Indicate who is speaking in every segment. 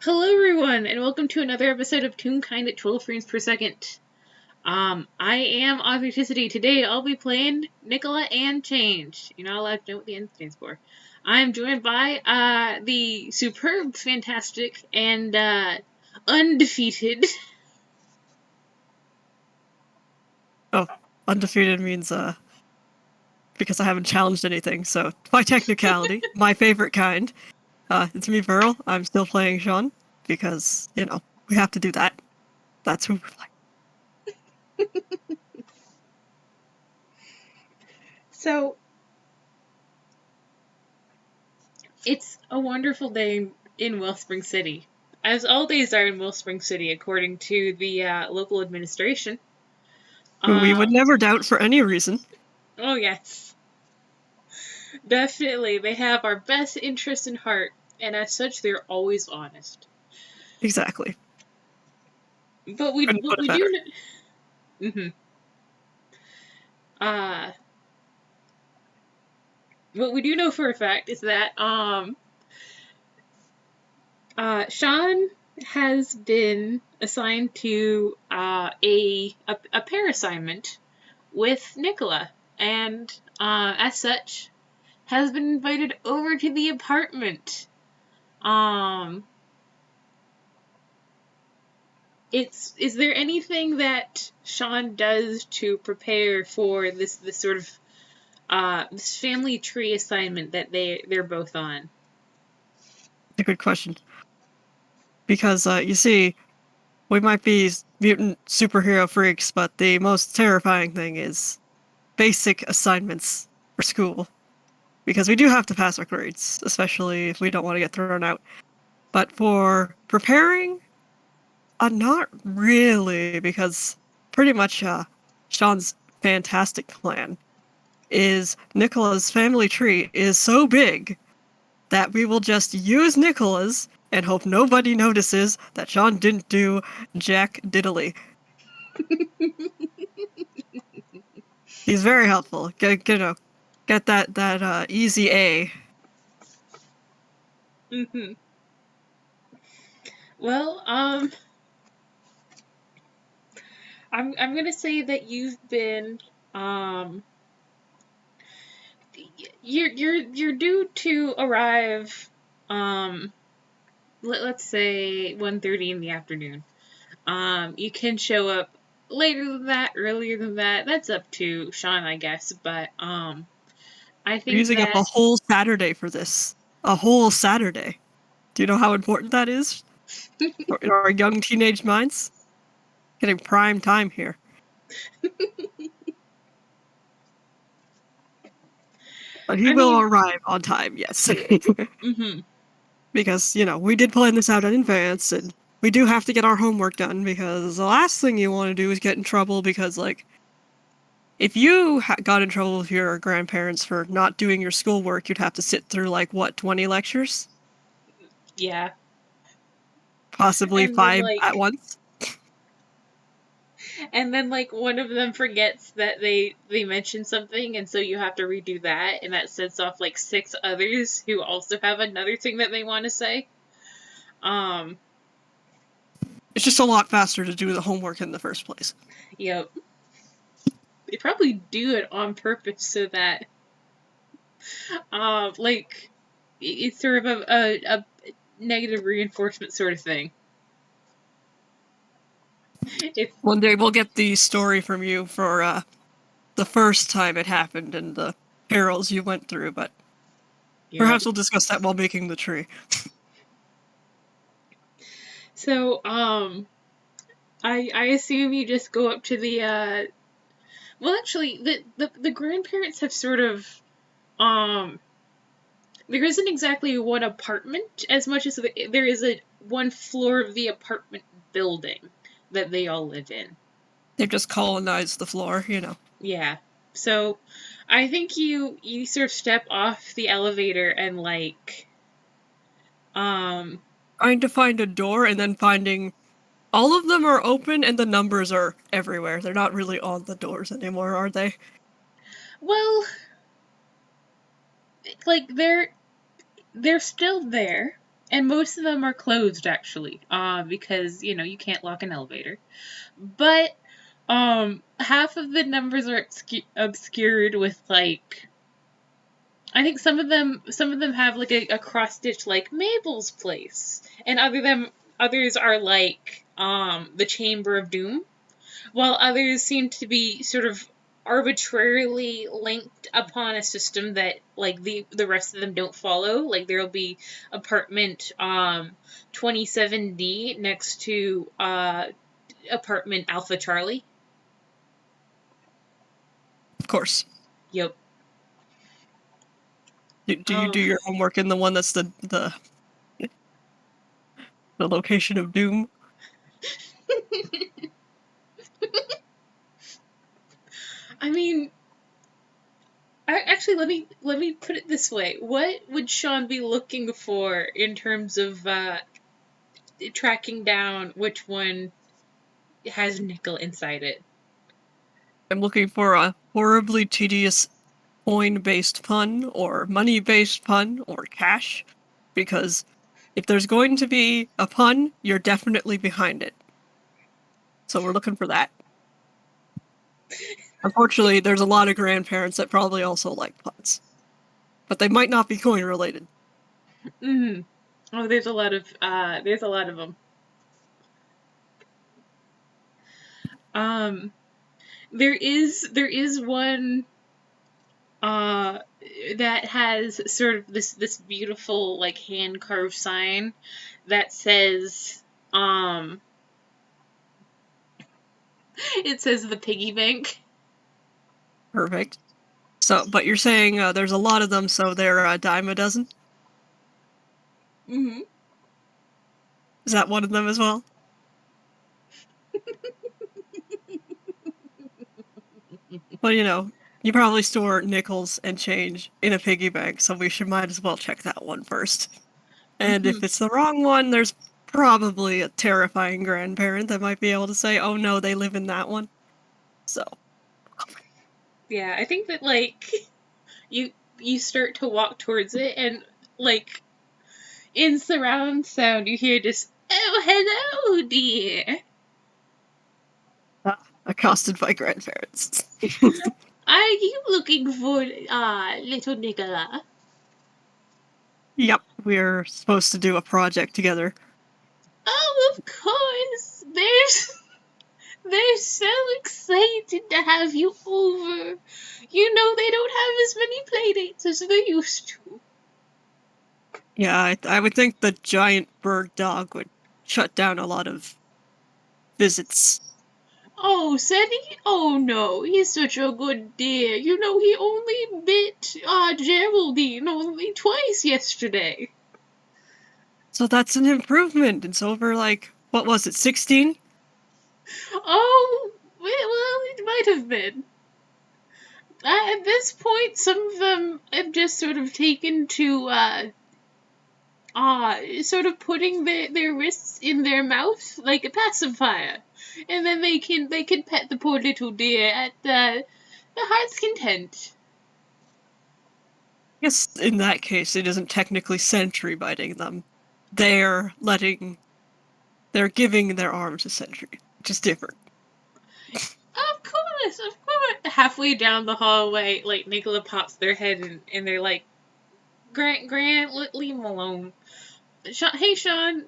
Speaker 1: Hello everyone, and welcome to another episode of Toonkind at 12 frames per second. I am Authenticity. Today I'll be playing Nikola N Change. You're not allowed to know what the N stands for. I'm joined by, the superb, fantastic, and, undefeated.
Speaker 2: Oh, undefeated means, because I haven't challenged anything, so by technicality, my favorite kind. It's me, Verl. I'm still playing Shaun, because, we have to do that. That's who we're playing.
Speaker 1: So, it's a wonderful day in Wellspring City. As all days are in Wellspring City, according to the, local administration.
Speaker 2: Who we would never doubt for any reason.
Speaker 1: Oh, yes. Definitely, they have our best interest in heart, and as such, they're always honest.
Speaker 2: Exactly.
Speaker 1: But we do know. What we do know for a fact is that Shaun has been assigned to a pair assignment with Nikola, and as such, has been invited over to the apartment. Is there anything that Shaun does to prepare for this sort of this family tree assignment that they're both on?
Speaker 2: It's a good question. Because, you see, we might be mutant superhero freaks, but the most terrifying thing is basic assignments for school. Because we do have to pass our grades, especially if we don't want to get thrown out. But for preparing, not really, because pretty much Shaun's fantastic plan is Nikola's family tree is so big that we will just use Nikola's and hope nobody notices that Shaun didn't do jack diddly. He's very helpful. Get that easy A.
Speaker 1: Well, I'm gonna say that you've been you're due to arrive let's say 1:30 in the afternoon. You can show up later than that, earlier than that. That's up to Shaun, I guess. But I
Speaker 2: We're
Speaker 1: think
Speaker 2: using up
Speaker 1: that
Speaker 2: a whole Saturday for this. A whole Saturday. Do you know how important that is in our young teenage minds? Getting prime time here. But he will arrive on time, yes. Because, we did plan this out in advance, and we do have to get our homework done, because the last thing you want to do is get in trouble, because, if you got in trouble with your grandparents for not doing your schoolwork, you'd have to sit through, 20 lectures?
Speaker 1: Yeah.
Speaker 2: Possibly
Speaker 1: And then,
Speaker 2: 5 at once?
Speaker 1: And then, one of them forgets that they mentioned something, and so you have to redo that, and that sets off, 6 others who also have another thing that they want to say.
Speaker 2: It's just a lot faster to do the homework in the first place.
Speaker 1: Yep. They probably do it on purpose so that, it's sort of a negative reinforcement sort of thing.
Speaker 2: One day we'll get the story from you for the first time it happened and the perils you went through, but perhaps we'll discuss that while making the tree.
Speaker 1: So, I assume you just go up to the, well, actually, the grandparents have sort of, there isn't exactly one apartment as much as there is one floor of the apartment building that they all live in.
Speaker 2: They've just colonized the floor,
Speaker 1: Yeah. So, I think you sort of step off the elevator and,
Speaker 2: trying to find a door and then finding all of them are open and the numbers are everywhere. They're not really on the doors anymore, are they?
Speaker 1: Well, they're still there. And most of them are closed, actually, because, you can't lock an elevator. But, half of the numbers are obscured with, like, I think some of them have, like, a cross-stitch, like, Mabel's place. And others are, like, the Chamber of Doom, while others seem to be sort of arbitrarily linked upon a system that, like, the rest of them don't follow. Like, there'll be apartment 27D next to apartment Alpha Charlie.
Speaker 2: Of course.
Speaker 1: Yep.
Speaker 2: Do you do your homework in the one that's the location of doom?
Speaker 1: I mean, actually, let me put it this way: what would Shaun be looking for in terms of tracking down which one has nickel inside it?
Speaker 2: I'm looking for a horribly tedious coin-based pun, or money-based pun, or cash, because if there's going to be a pun, you're definitely behind it. So we're looking for that. Unfortunately, there's a lot of grandparents that probably also like puns, but they might not be coin related.
Speaker 1: Mm. Oh, there's a lot of them. Um, there is one that has sort of this beautiful, like, hand carved sign that says it says the piggy bank.
Speaker 2: Perfect. So, but you're saying there's a lot of them, so they're a dime a dozen?
Speaker 1: Mm-hmm.
Speaker 2: Is that one of them as well? Well, you probably store nickels and change in a piggy bank, so we might as well check that one first. And
Speaker 1: Mm-hmm.
Speaker 2: if it's the wrong one, there's probably a terrifying grandparent that might be able to say, oh no, they live in that one. So.
Speaker 1: Yeah, I think that, like, you start to walk towards it, and, like, in surround sound you hear just, "Oh, hello, dear.
Speaker 2: Accosted by grandparents.
Speaker 1: Are you looking for little Nikola?"
Speaker 2: Yep, we're supposed to do a project together.
Speaker 1: Oh, of course. They're so excited to have you over. They don't have as many playdates as they used to.
Speaker 2: Yeah, I would think the giant bird dog would shut down a lot of visits.
Speaker 1: Oh, said he? Oh no, he's such a good dear. He only bit Geraldine only twice yesterday.
Speaker 2: So that's an improvement. It's over, like, what was it, 16?
Speaker 1: Oh, well, it might have been. At this point, some of them have just sort of taken to sort of putting their wrists in their mouth like a pacifier, and then they can pet the poor little dear at the heart's content.
Speaker 2: I guess in that case, it isn't technically sentry biting them. They're giving their arms a sentry, which is different.
Speaker 1: Of course, of course. Halfway down the hallway, like, Nikola pops their head and they're like, Grant, leave him alone. Hey, Shaun,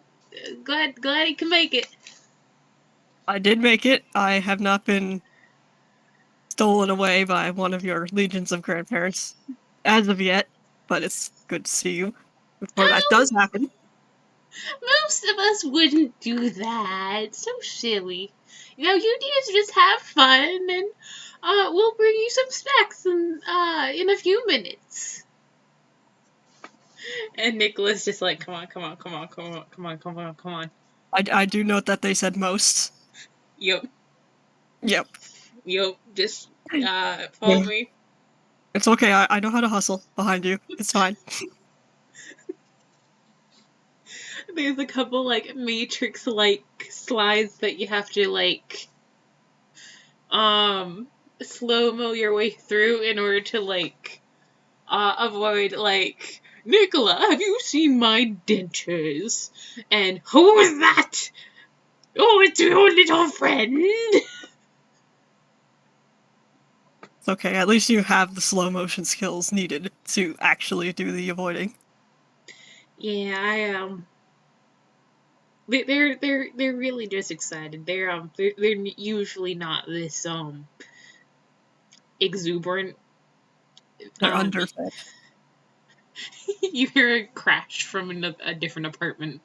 Speaker 1: glad he can make it.
Speaker 2: I did make it. I have not been stolen away by one of your legions of grandparents as of yet, but it's good to see you before that
Speaker 1: Oh,
Speaker 2: does happen.
Speaker 1: most of us wouldn't do that. It's so silly. You need to just have fun, and we'll bring you some snacks in a few minutes. And Nicholas just like, come on, come on, come on, come on, come on, come on, come on.
Speaker 2: I do note that they said most.
Speaker 1: Yep.
Speaker 2: Yep.
Speaker 1: Yep. Just follow me.
Speaker 2: It's okay. I know how to hustle behind you. It's fine.
Speaker 1: There's a couple, like, Matrix-like slides that you have to, like, slow-mo your way through in order to, like, avoid, like, Nikola, have you seen my dentures? And who is that? Oh, it's your little friend.
Speaker 2: It's okay, at least you have the slow motion skills needed to actually do the avoiding.
Speaker 1: Yeah, they're really just excited. They're usually not this exuberant.
Speaker 2: They're underfed.
Speaker 1: You hear a crash from a different apartment.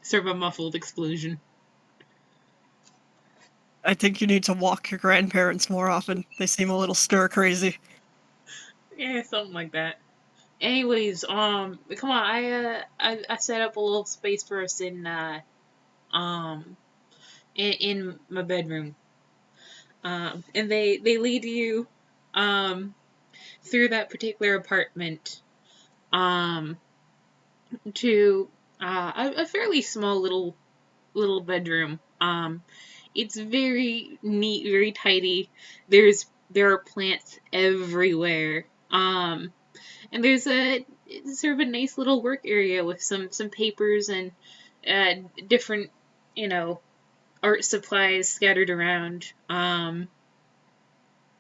Speaker 1: Sort of a muffled explosion.
Speaker 2: I think you need to walk your grandparents more often. They seem a little stir crazy.
Speaker 1: Yeah, something like that. Anyways, come on, I set up a little space for us um, in my bedroom. And they lead you, through that particular apartment, um, to, a fairly small little bedroom. It's very neat, very tidy. There are plants everywhere. And there's a sort of a nice little work area with some papers and different, you know, art supplies scattered around.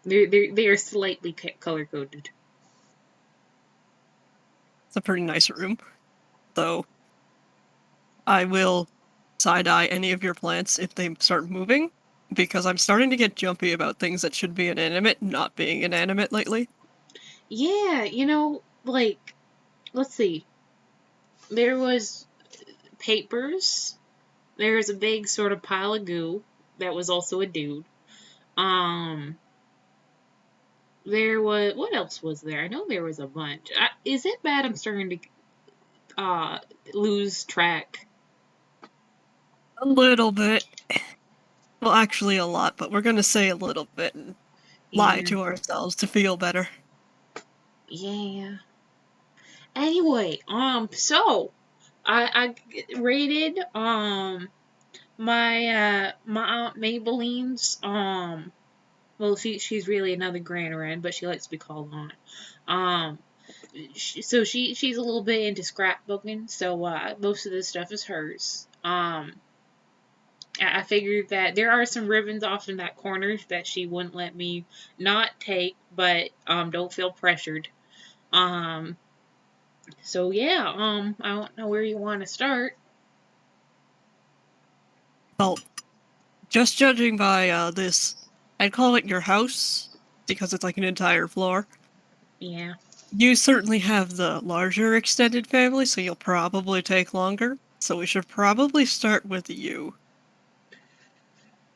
Speaker 1: They are slightly color coded.
Speaker 2: It's a pretty nice room, though. I will side-eye any of your plants if they start moving, because I'm starting to get jumpy about things that should be inanimate not being inanimate lately.
Speaker 1: Yeah, like, let's see. There was papers. There was a big sort of pile of goo that was also a dude. Um, there was, what else was there? I know there was a bunch. Is it bad I'm starting to lose track?
Speaker 2: A little bit. Well, actually a lot, but we're gonna say a little bit and lie
Speaker 1: Yeah.
Speaker 2: to ourselves to feel better.
Speaker 1: Yeah. Anyway, so I rated my aunt Maybelline's well, she's really another Grand, but she likes to be called aunt. Um, so she's a little bit into scrapbooking, so most of this stuff is hers. I figured that there are some ribbons off in that corner that she wouldn't let me not take, but don't feel pressured. Um, so yeah, I don't know where you want to start.
Speaker 2: Well, just judging by this, I'd call it your house, because it's like an entire floor.
Speaker 1: Yeah.
Speaker 2: You certainly have the larger extended family, so you'll probably take longer. So we should probably start with you.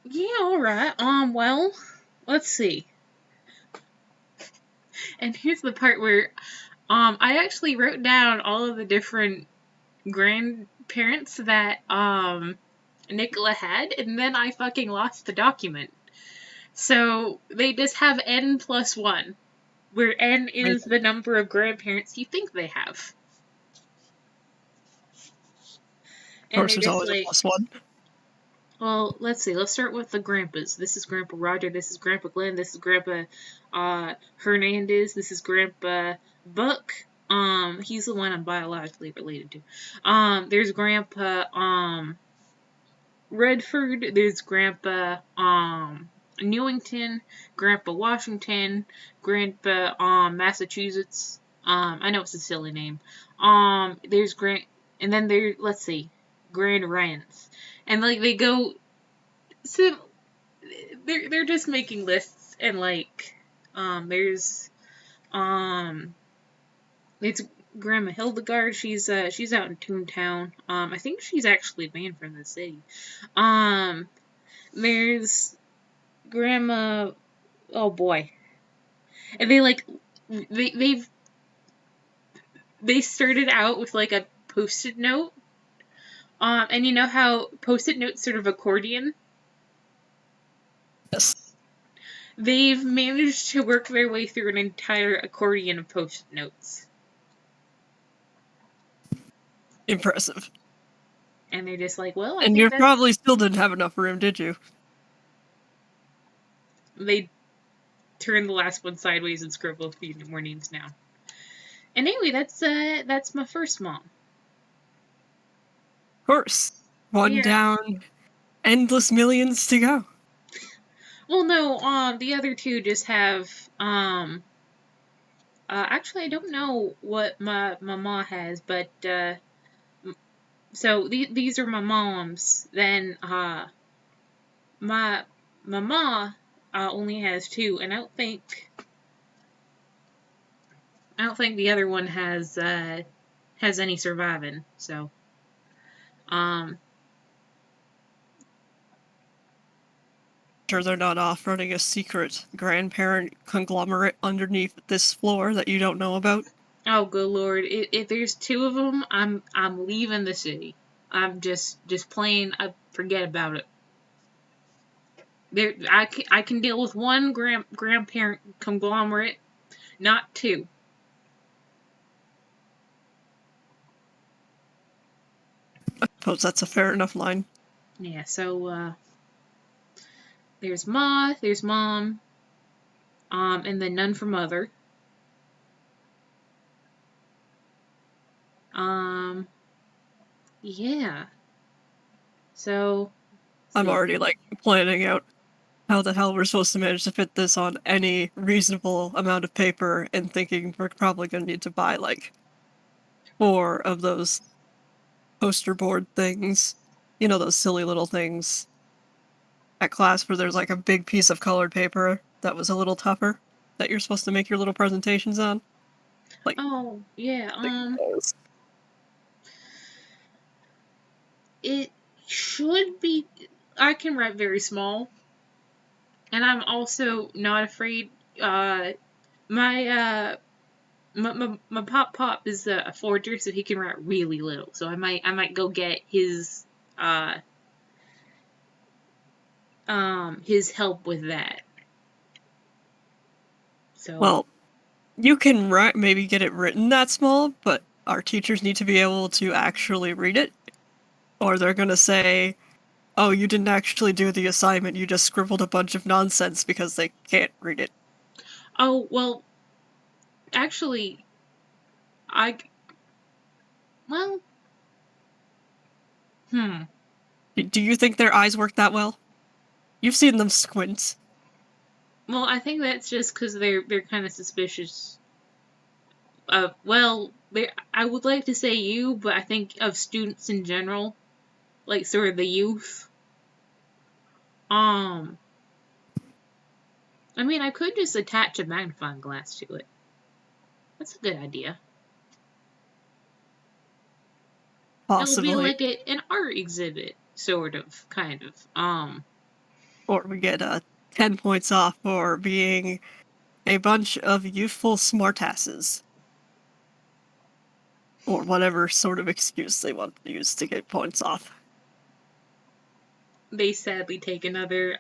Speaker 1: Yeah, all right. Well, let's see. And here's the part where I actually wrote down all of the different grandparents that Nikola had, and then I fucking lost the document. So they just have n plus 1, where n is the number of grandparents you think they have.
Speaker 2: Of
Speaker 1: And
Speaker 2: course,
Speaker 1: they're
Speaker 2: there's
Speaker 1: just
Speaker 2: always a
Speaker 1: like,
Speaker 2: +1.
Speaker 1: well, let's see. Let's start with the grandpas. This is Grandpa Roger. This is Grandpa Glenn. This is Grandpa Hernandez. This is Grandpa Buck. He's the one I'm biologically related to. There's Grandpa Redford. There's Grandpa Newington. Grandpa Washington. Grandpa Massachusetts. I know it's a silly name. There's and then there. Let's see, Grand Rance. And like they go, so they're just making lists, and like there's um it's Grandma Hildegard. She's out in Toontown. I think she's actually banned from the city. Um there's Grandma, oh boy, and they they started out with like a post-it note. And you know how post-it notes sort of accordion?
Speaker 2: Yes.
Speaker 1: They've managed to work their way through an entire accordion of post-it notes.
Speaker 2: Impressive.
Speaker 1: And they're just like, well, I
Speaker 2: And
Speaker 1: think
Speaker 2: you
Speaker 1: that's...
Speaker 2: probably still didn't have enough room, did you?
Speaker 1: They turn the last one sideways and scribble a few more names now. And anyway, that's my first mom.
Speaker 2: Of course. One
Speaker 1: Yeah.
Speaker 2: down, endless millions to go.
Speaker 1: Well, no, the other two just have, actually, I don't know what my mom has, but, so these are my mom's. Then, my mama, only has two, and I don't think the other one has any surviving. So, um,
Speaker 2: Sure they're not off running a secret grandparent conglomerate underneath this floor that you don't know about.
Speaker 1: oh good lord, if there's two of them, I'm leaving the city. I'm just plain, I forget about it. There, I can deal with one grandparent conglomerate, not two.
Speaker 2: I suppose that's a fair enough line.
Speaker 1: Yeah. So, there's there's mom, and then none for mother. Um, yeah. So, let's
Speaker 2: I'm
Speaker 1: see.
Speaker 2: already, like, planning out how the hell we're supposed to manage to fit this on any reasonable amount of paper and thinking we're probably going to need to buy, like, 4 of those poster board things. You know, those silly little things at class where there's, like, a big piece of colored paper that was a little tougher that you're supposed to make your little presentations on? Like,
Speaker 1: Oh, yeah.
Speaker 2: like those.
Speaker 1: It should be. I can write very small, and I'm also not afraid. My my pop is a forger, so he can write really little. So I might go get uh his help with that. So,
Speaker 2: Well, you can maybe get it written that small, but our teachers need to be able to actually read it, or they're going to say, oh, you didn't actually do the assignment, you just scribbled a bunch of nonsense because they can't read it.
Speaker 1: oh well, actually, I well, hmm.
Speaker 2: Do you think their eyes work that well? You've seen them squint.
Speaker 1: Well, I think that's just because they're kind of suspicious. Well, I would like to say you, but I think of students in general, like sort of the youth. Um, I mean, I could just attach a magnifying glass to it. That's a good idea. It'll be
Speaker 2: Possibly.
Speaker 1: like an art exhibit, sort of, kind of.
Speaker 2: Or we get 10 points off for being a bunch of youthful smartasses. Or whatever sort of excuse they want to use to get points off.
Speaker 1: They sadly take another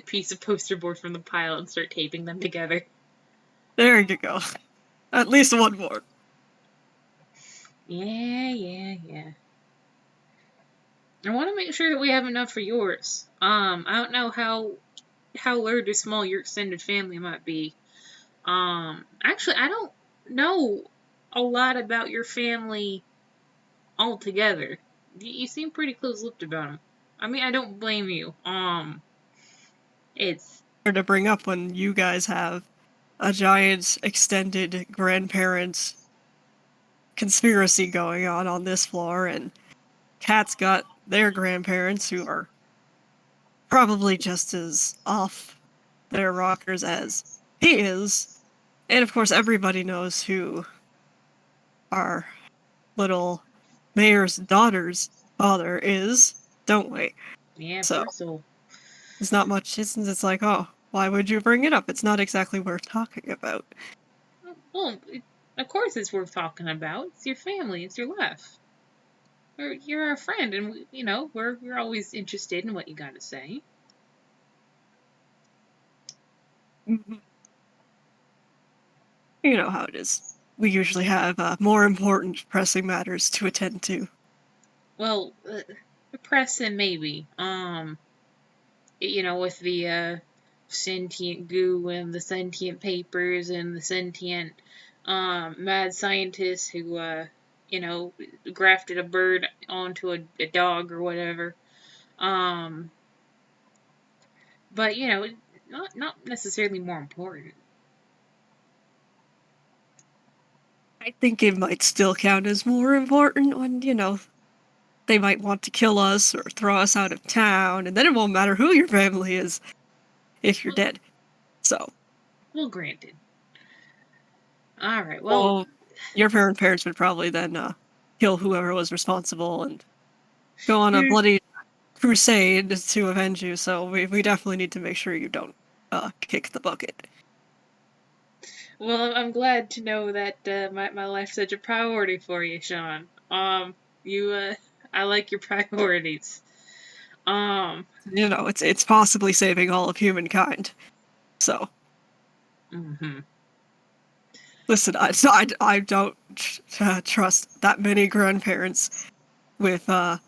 Speaker 1: piece of poster board from the pile and start taping them together.
Speaker 2: There you go. At least one more.
Speaker 1: Yeah. I want to make sure that we have enough for yours. I don't know how large or small your extended family might be. Actually, I don't know a lot about your family altogether. You seem pretty close-lipped about them. I mean, I don't blame you. It's
Speaker 2: To bring up when you guys have a giant extended grandparent conspiracy going on this floor, and Kat's got their grandparents who are probably just as off their rockers as he is. And of course, everybody knows who our little mayor's daughter's father is, don't we?
Speaker 1: yeah,
Speaker 2: So
Speaker 1: poor soul.
Speaker 2: it's not much. It's like, oh, why would you bring it up? It's not exactly worth talking about.
Speaker 1: Well, of course it's worth talking about. It's your family. It's your life. You're our friend, and we're always interested in what you got to say.
Speaker 2: You know how it is. We usually have more important pressing matters to attend to.
Speaker 1: Well, pressing maybe. With the sentient goo and the sentient papers and the sentient mad scientist who, grafted a bird onto a dog or whatever. But, not necessarily more important.
Speaker 2: I think it might still count as more important when, they might want to kill us or throw us out of town, and then it won't matter who your family is if you're dead. So.
Speaker 1: Well, granted. Alright, well,
Speaker 2: your parents would probably then kill whoever was responsible and go on a bloody crusade to avenge you, so we definitely need to make sure you don't kick the bucket.
Speaker 1: Well, I'm glad to know that my life's such a priority for you, Shaun. I like your priorities.
Speaker 2: It's possibly saving all of humankind. So.
Speaker 1: Mm-hmm.
Speaker 2: Listen, I don't trust that many grandparents with that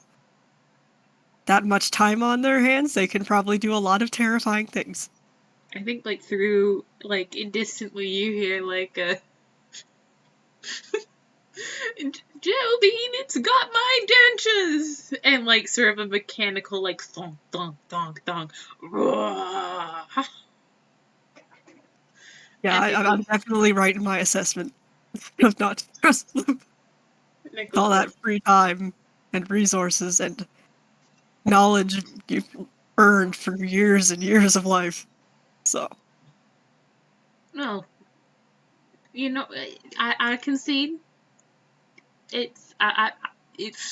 Speaker 2: much time on their hands. They can probably do a lot of terrifying things.
Speaker 1: I think, through, indistantly you hear, Geraldine, it's got my dentures! And, sort of a mechanical, thonk, thonk, thonk, thonk.
Speaker 2: Yeah, I'm definitely right in my assessment of not trust them. All that free time and resources and knowledge you've earned for years and years of life. So.
Speaker 1: No. I concede. It's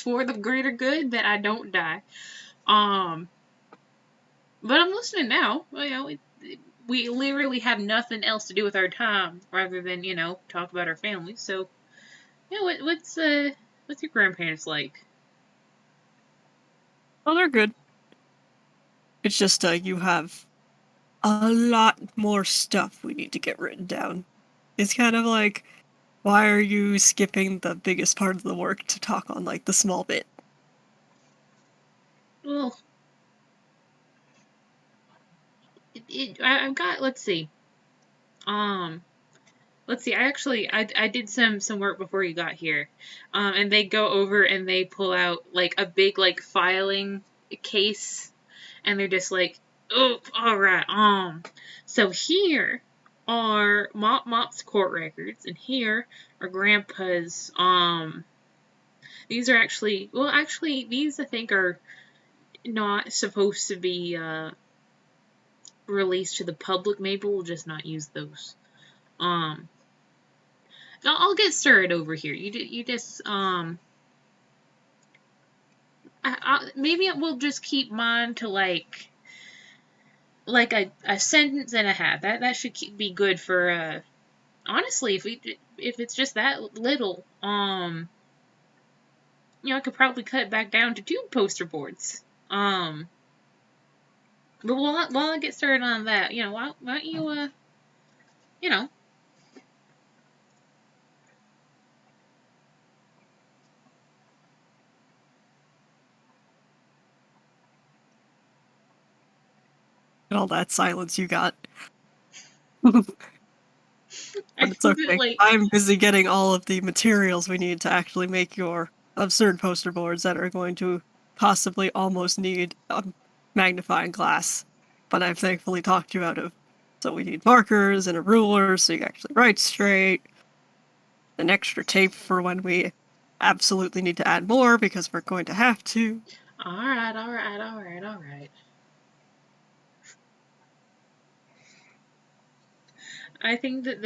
Speaker 1: for the greater good that I don't die. But I'm listening now. We literally have nothing else to do with our time rather than, talk about our family. So, what's your grandparents like?
Speaker 2: Oh, they're good. It's just you have a lot more stuff we need to get written down. It's kind of like, why are you skipping the biggest part of the work to talk on, the small bit?
Speaker 1: Well, I've got, let's see. Let's see, I did some work before you got here. And they go over and they pull out, a big, filing case. And they're just like, oh, alright, so here are Mop's court records, and here are Grandpa's, these are actually, these I think are not supposed to be, released to the public. Maybe we'll just not use those. I'll get started over here. You just, maybe we'll just keep mine to, a sentence and a half. That should be good for, honestly, if it's just that little, I could probably cut it back down to 2 poster boards. But while I get started on that, why don't you,
Speaker 2: And all that silence you got. But it's okay. I'm busy getting all of the materials we need to actually make your absurd poster boards that are going to possibly almost need a magnifying glass, but I've thankfully talked you out of. So we need markers and a ruler so you can actually write straight, an extra tape for when we absolutely need to add more because we're going to have to.
Speaker 1: Alright. I think that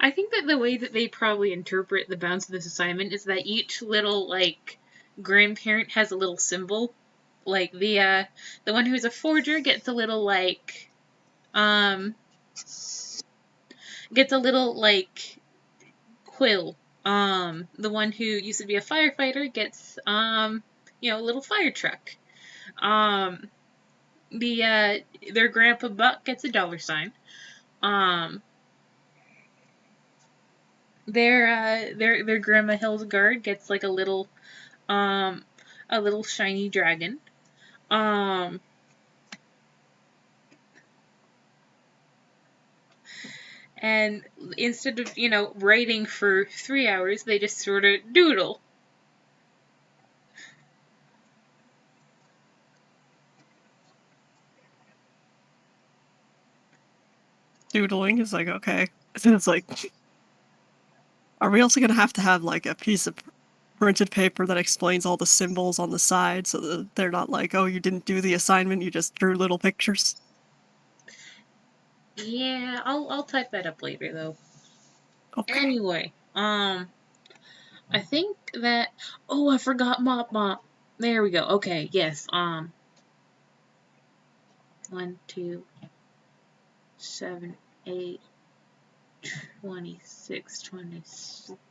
Speaker 1: I think that the way that they probably interpret the bounds of this assignment is that each little, grandparent has a little symbol. The one who's a forger gets a little, quill. The one who used to be a firefighter gets, a little fire truck. Their grandpa Buck gets a $sign. Their grandma Hildegard gets a little shiny dragon. And instead of, writing for 3 hours, they just sort of doodle.
Speaker 2: Doodling is like, okay. It's like, are we also gonna have like a piece of printed paper that explains all the symbols on the side so that they're not like, oh, you didn't do the assignment, you just drew little pictures?
Speaker 1: Yeah, I'll type that up later though.
Speaker 2: Okay.
Speaker 1: Anyway, I think that, oh, I forgot mop. There we go. Okay, yes. 1, 2, 7, 8, 26, 20.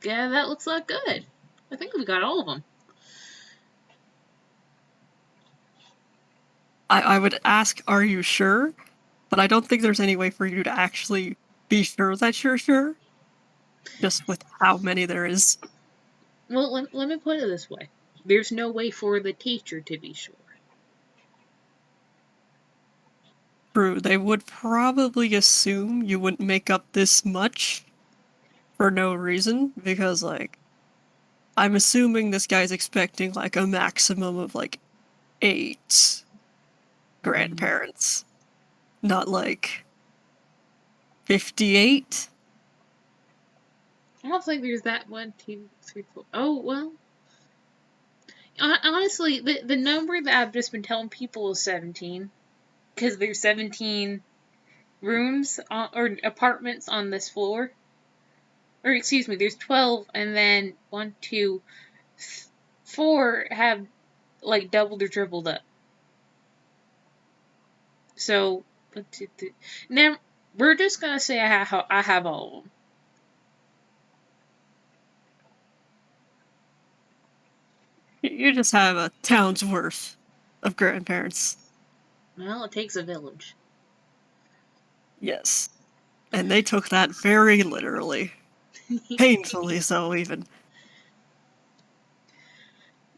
Speaker 1: Yeah, that looks like good. I think we got all of them.
Speaker 2: I would ask, are you sure? But I don't think there's any way for you to actually be sure that you're sure. Just with how many there is.
Speaker 1: Well, let me put it this way. There's no way for the teacher to be sure.
Speaker 2: True, they would probably assume you wouldn't make up this much for no reason, because, like, I'm assuming this guy's expecting, like, a maximum of, like, 8 grandparents. Not, like, 58?
Speaker 1: I don't think there's that 1, 2, 3, 4. Oh, well. Honestly, the number that I've just been telling people is 17. Because there's 17 rooms or apartments on this floor. Or excuse me, there's 12, and then 1, 2, 4 have like doubled or tripled up. So now we're just gonna say I have all of them.
Speaker 2: You just have a town's worth of grandparents.
Speaker 1: Well, it takes a village.
Speaker 2: Yes. And they took that very literally. Painfully so, even.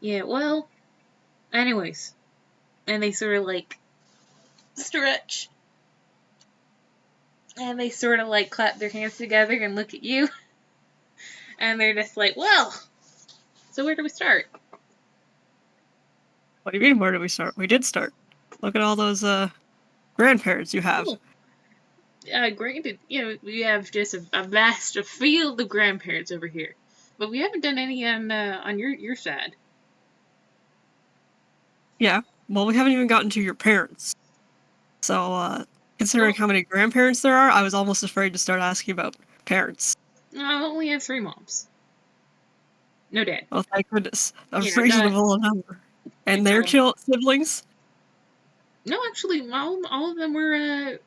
Speaker 1: Yeah, well, anyways. And they sort of like stretch. And they sort of like clap their hands together and look at you. And they're just like, well, so where do we start?
Speaker 2: What do you mean, where did we start? We did start. Look at all those, grandparents you have.
Speaker 1: Oh, granted, we have just a vast field of grandparents over here. But we haven't done any on your side.
Speaker 2: Yeah, well, we haven't even gotten to your parents. So, considering
Speaker 1: Well,
Speaker 2: how many grandparents there are, I was almost afraid to start asking about parents.
Speaker 1: I only have 3 moms. No dad.
Speaker 2: Oh, thank goodness. A
Speaker 1: Yeah, not
Speaker 2: reasonable number. And their
Speaker 1: no.
Speaker 2: siblings?
Speaker 1: No, actually, all of them were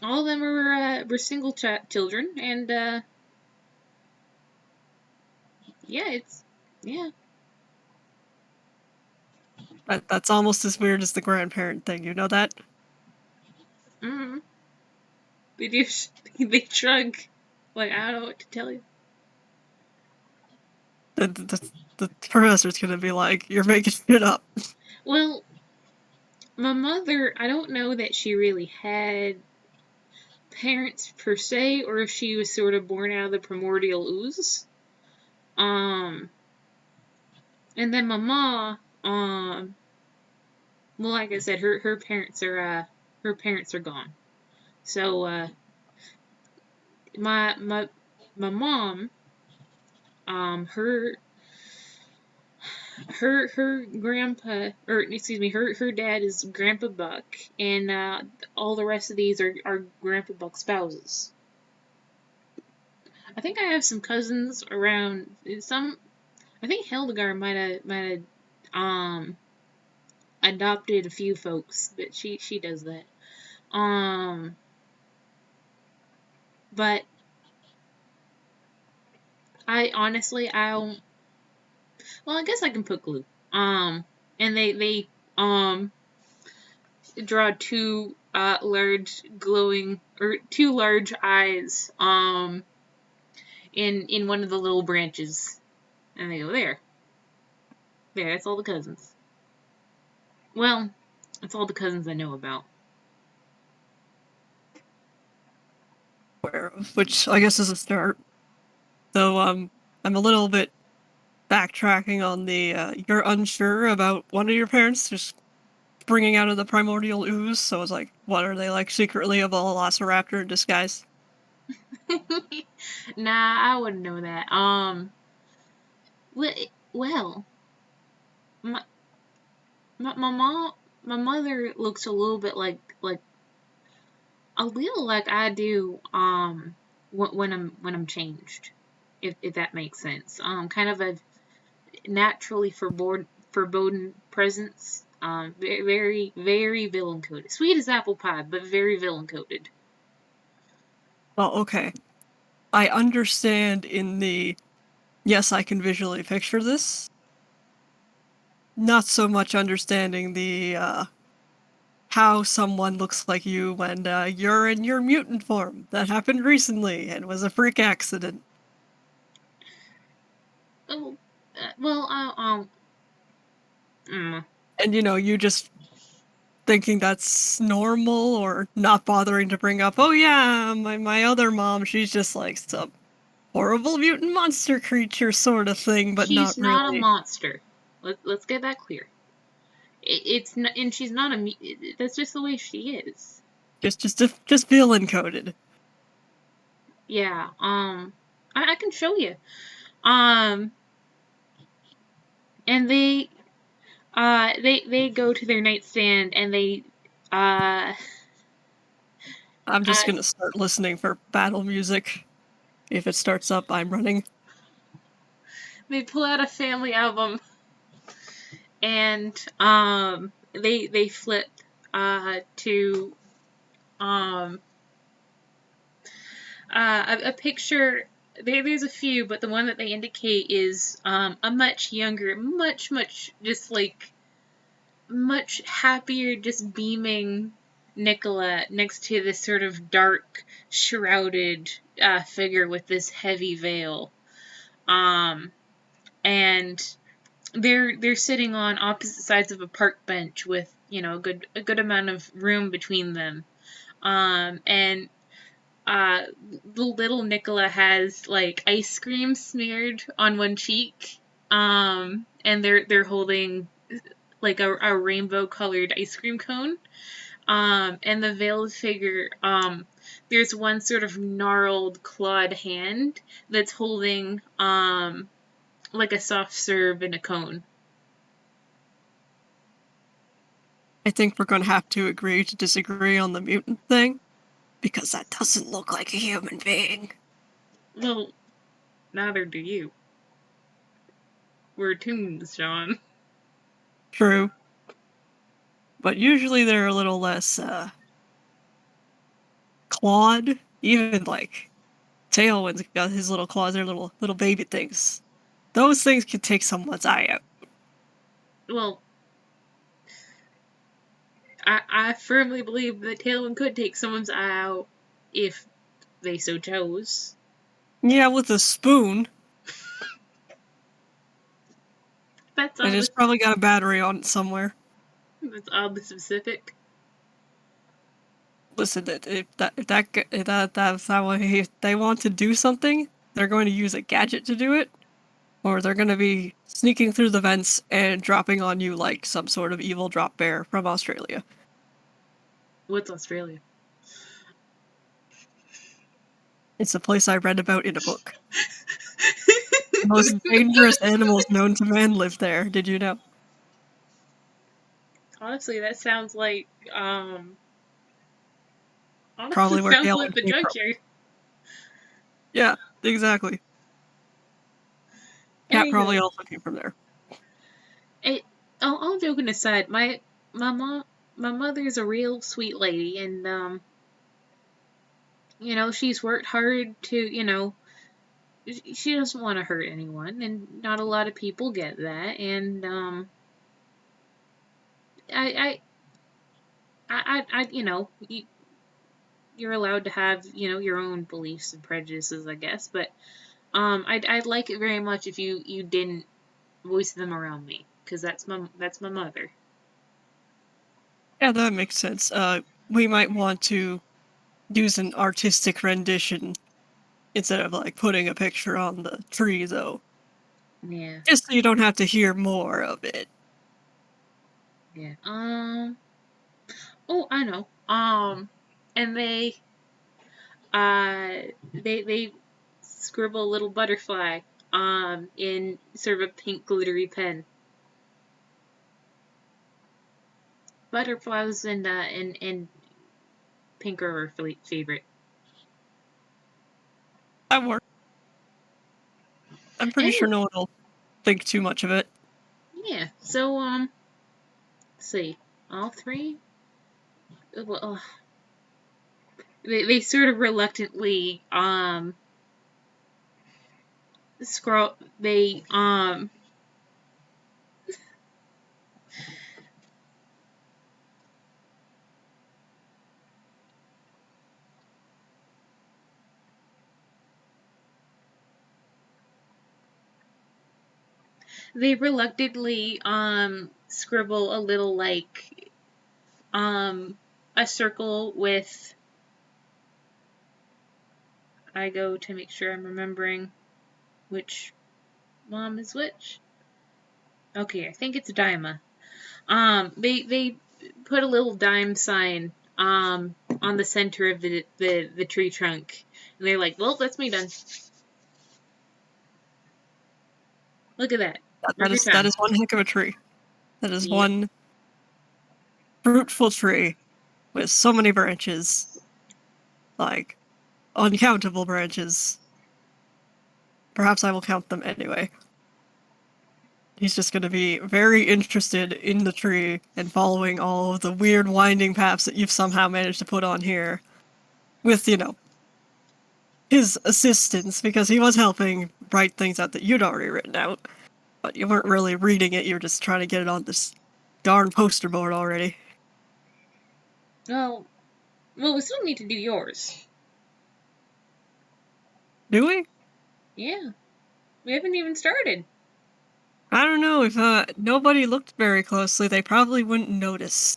Speaker 1: all of them were single children, and yeah.
Speaker 2: That's almost as weird as the grandparent thing, you know that?
Speaker 1: Mm-hmm. They do. They shrug. Like, I don't know what to tell you.
Speaker 2: The professor's gonna be like, you're making shit up.
Speaker 1: Well, my mother, I don't know that she really had parents per se, or if she was sort of born out of the primordial ooze. And then my mom, well, like I said, her parents are gone. So my mom, her grandpa, or excuse me, her dad is Grandpa Buck, and all the rest of these are Grandpa Buck spouses. I think I have some cousins around. I think Hildegard might have adopted a few folks, but she does that. But I honestly I don't. Well, I guess I can put glue. And they draw two large glowing or two large eyes in one of the little branches, and they go there. There, that's all the cousins. Well, that's all the cousins I know about.
Speaker 2: aware of, which I guess is a start. Though I'm a little bit backtracking on the you're unsure about one of your parents just bringing out of the primordial ooze. So it's like, what are they like secretly a velociraptor in disguise?
Speaker 1: Nah, I wouldn't know that. Well, my my mom, my mother looks a little bit like a little like I do. When I'm changed, if that makes sense. Kind of a naturally foreboding presence. Very, very villain coded. Sweet as apple pie, but very villain coded.
Speaker 2: Well, okay. I understand in the yes, I can visually picture this. Not so much understanding the how someone looks like you when you're in your mutant form. That happened recently and was a freak accident.
Speaker 1: Oh, well, mm,
Speaker 2: And you just thinking that's normal or not bothering to bring up, oh yeah, my other mom, she's just like some horrible mutant monster creature sort of thing, but not
Speaker 1: she's not a
Speaker 2: really.
Speaker 1: monster. Let's get that clear. It's not, and she's not a. That's just the way she is.
Speaker 2: Just villain coded.
Speaker 1: Yeah. I can show you. Um, and they go to their nightstand and uh,
Speaker 2: I'm
Speaker 1: uh,
Speaker 2: just gonna start listening for battle music. If it starts up, I'm running.
Speaker 1: they pull out a family album and they flip to um a picture. There's a few, but the one that they indicate is a much younger, much just like much happier, just beaming Nikola next to this sort of dark, shrouded figure with this heavy veil. Um, and they're sitting on opposite sides of a park bench with a good amount of room between them. And the little Nikola has like ice cream smeared on one cheek. And they're holding like a rainbow colored ice cream cone. And the veiled figure, there's one sort of gnarled clawed hand that's holding like a soft serve in a cone.
Speaker 2: I think we're gonna have to agree to disagree on the mutant thing, because that doesn't look like a human being.
Speaker 1: Well, neither do you. We're toons, Shaun.
Speaker 2: True. But usually they're a little less clawed. Even like Tailwind's got his little claws, they're little baby things. Those things can take someone's eye out.
Speaker 1: Well, I firmly believe that Tailwind could take someone's eye out if they so chose.
Speaker 2: Yeah, with a spoon.
Speaker 1: That's
Speaker 2: And
Speaker 1: oddly,
Speaker 2: it's probably got a battery on it somewhere.
Speaker 1: that's oddly specific.
Speaker 2: Listen, if that's that way, if they want to do something, they're going to use a gadget to do it, or they're going to be sneaking through the vents and dropping on you like some sort of evil drop bear from Australia.
Speaker 1: What's Australia?
Speaker 2: It's a place I read about in a book. The most dangerous animals known to man live there. Did you know?
Speaker 1: Honestly, that sounds like honestly
Speaker 2: Probably where
Speaker 1: sounds like
Speaker 2: Galen
Speaker 1: the
Speaker 2: came from.
Speaker 1: junkyard.
Speaker 2: Yeah, exactly. Cat probably
Speaker 1: Anywho,
Speaker 2: also came from there.
Speaker 1: all joking aside, my mom my mother's a real sweet lady, and she's worked hard to she doesn't want to hurt anyone, and not a lot of people get that, and I you're allowed to have your own beliefs and prejudices, I guess, but I'd like it very much if you didn't voice them around me, because that's my mother.
Speaker 2: Yeah, that makes sense. We might want to use an artistic rendition instead of like putting a picture on the tree, though.
Speaker 1: Yeah.
Speaker 2: Just so you don't have to hear more of it.
Speaker 1: Yeah. Oh, I know. And they scribble a little butterfly in sort of a pink glittery pen. Butterflies and pink are her favorite.
Speaker 2: That works. I'm pretty sure no one will think too much of it.
Speaker 1: Yeah. So let's see, all three. Well, they sort of reluctantly scroll. They reluctantly scribble a little like a circle with. I go to make sure I'm remembering which mom is which. Okay, I think it's Daima. They put a little dime sign on the center of the tree trunk, and they're like, "Well, that's me done. Look at that. Every time."
Speaker 2: That is one heck of a tree. That is
Speaker 1: Yep.
Speaker 2: one fruitful tree with so many branches, like uncountable branches. Perhaps I will count them anyway. He's just going to be very interested in the tree and following all of the weird winding paths that you've somehow managed to put on here with, his assistance, because he was helping write things out that you'd already written out, but you weren't really reading it, you were just trying to get it on this darn poster board already.
Speaker 1: Well, we still need to do yours.
Speaker 2: Do we?
Speaker 1: Yeah. We haven't even started.
Speaker 2: I don't know, if nobody looked very closely, they probably wouldn't notice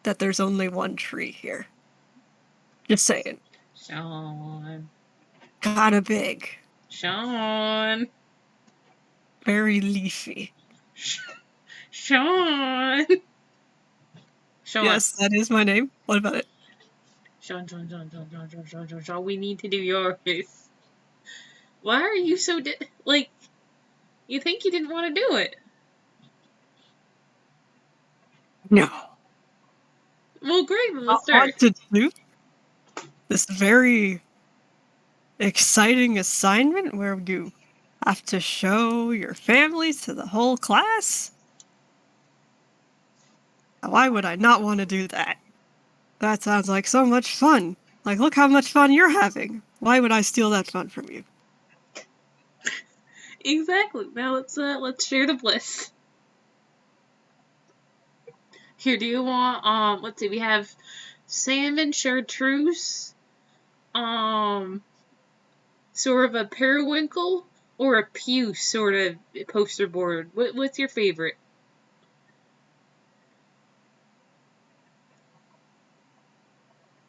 Speaker 2: that there's only one tree here. Just saying.
Speaker 1: Shaun.
Speaker 2: Kinda big.
Speaker 1: Shaun.
Speaker 2: Very leafy.
Speaker 1: Shaun. Shaun.
Speaker 2: Yes, that is my name. What about it?
Speaker 1: Shaun. We need to do yours. Why are you so like? You think you didn't want to do it?
Speaker 2: No.
Speaker 1: Well, great. Then let's
Speaker 2: I want
Speaker 1: start.
Speaker 2: to do this very exciting assignment where you have to show your family to the whole class? Why would I not want to do that? That sounds like so much fun. Like, look how much fun you're having. Why would I steal that fun from you?
Speaker 1: Exactly. Now let's share the bliss. Here, do you want let's see, we have salmon chartreuse, sort of a periwinkle, or a pew sort of poster board. What's your favorite?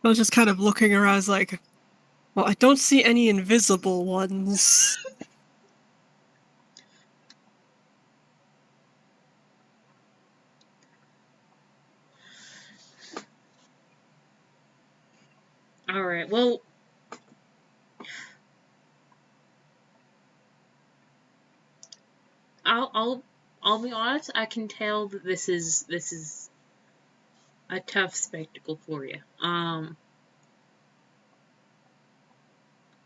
Speaker 2: I was just kind of looking around like, well, I don't see any invisible ones.
Speaker 1: All right. Well, I'll be honest. I can tell that this is a tough spectacle for you. I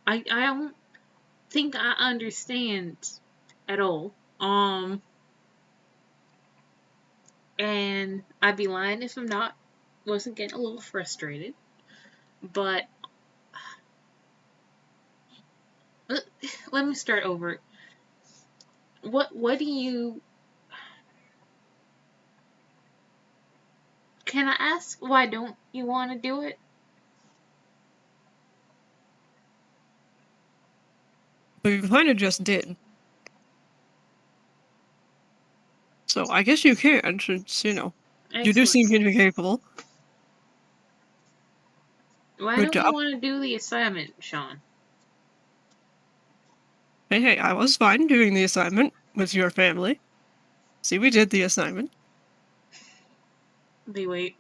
Speaker 1: don't think I understand at all. And I'd be lying if I'm not wasn't getting a little frustrated. But let me start over. What do you? Can I ask why don't you want to do it?
Speaker 2: We kind of just did. So I guess you can, since, you do seem
Speaker 1: Excellent.
Speaker 2: to be capable.
Speaker 1: Why
Speaker 2: Good
Speaker 1: don't you
Speaker 2: job.
Speaker 1: want to do the assignment, Shaun?
Speaker 2: Hey, I was fine doing the assignment with your family. See, we did the assignment.
Speaker 1: Wait.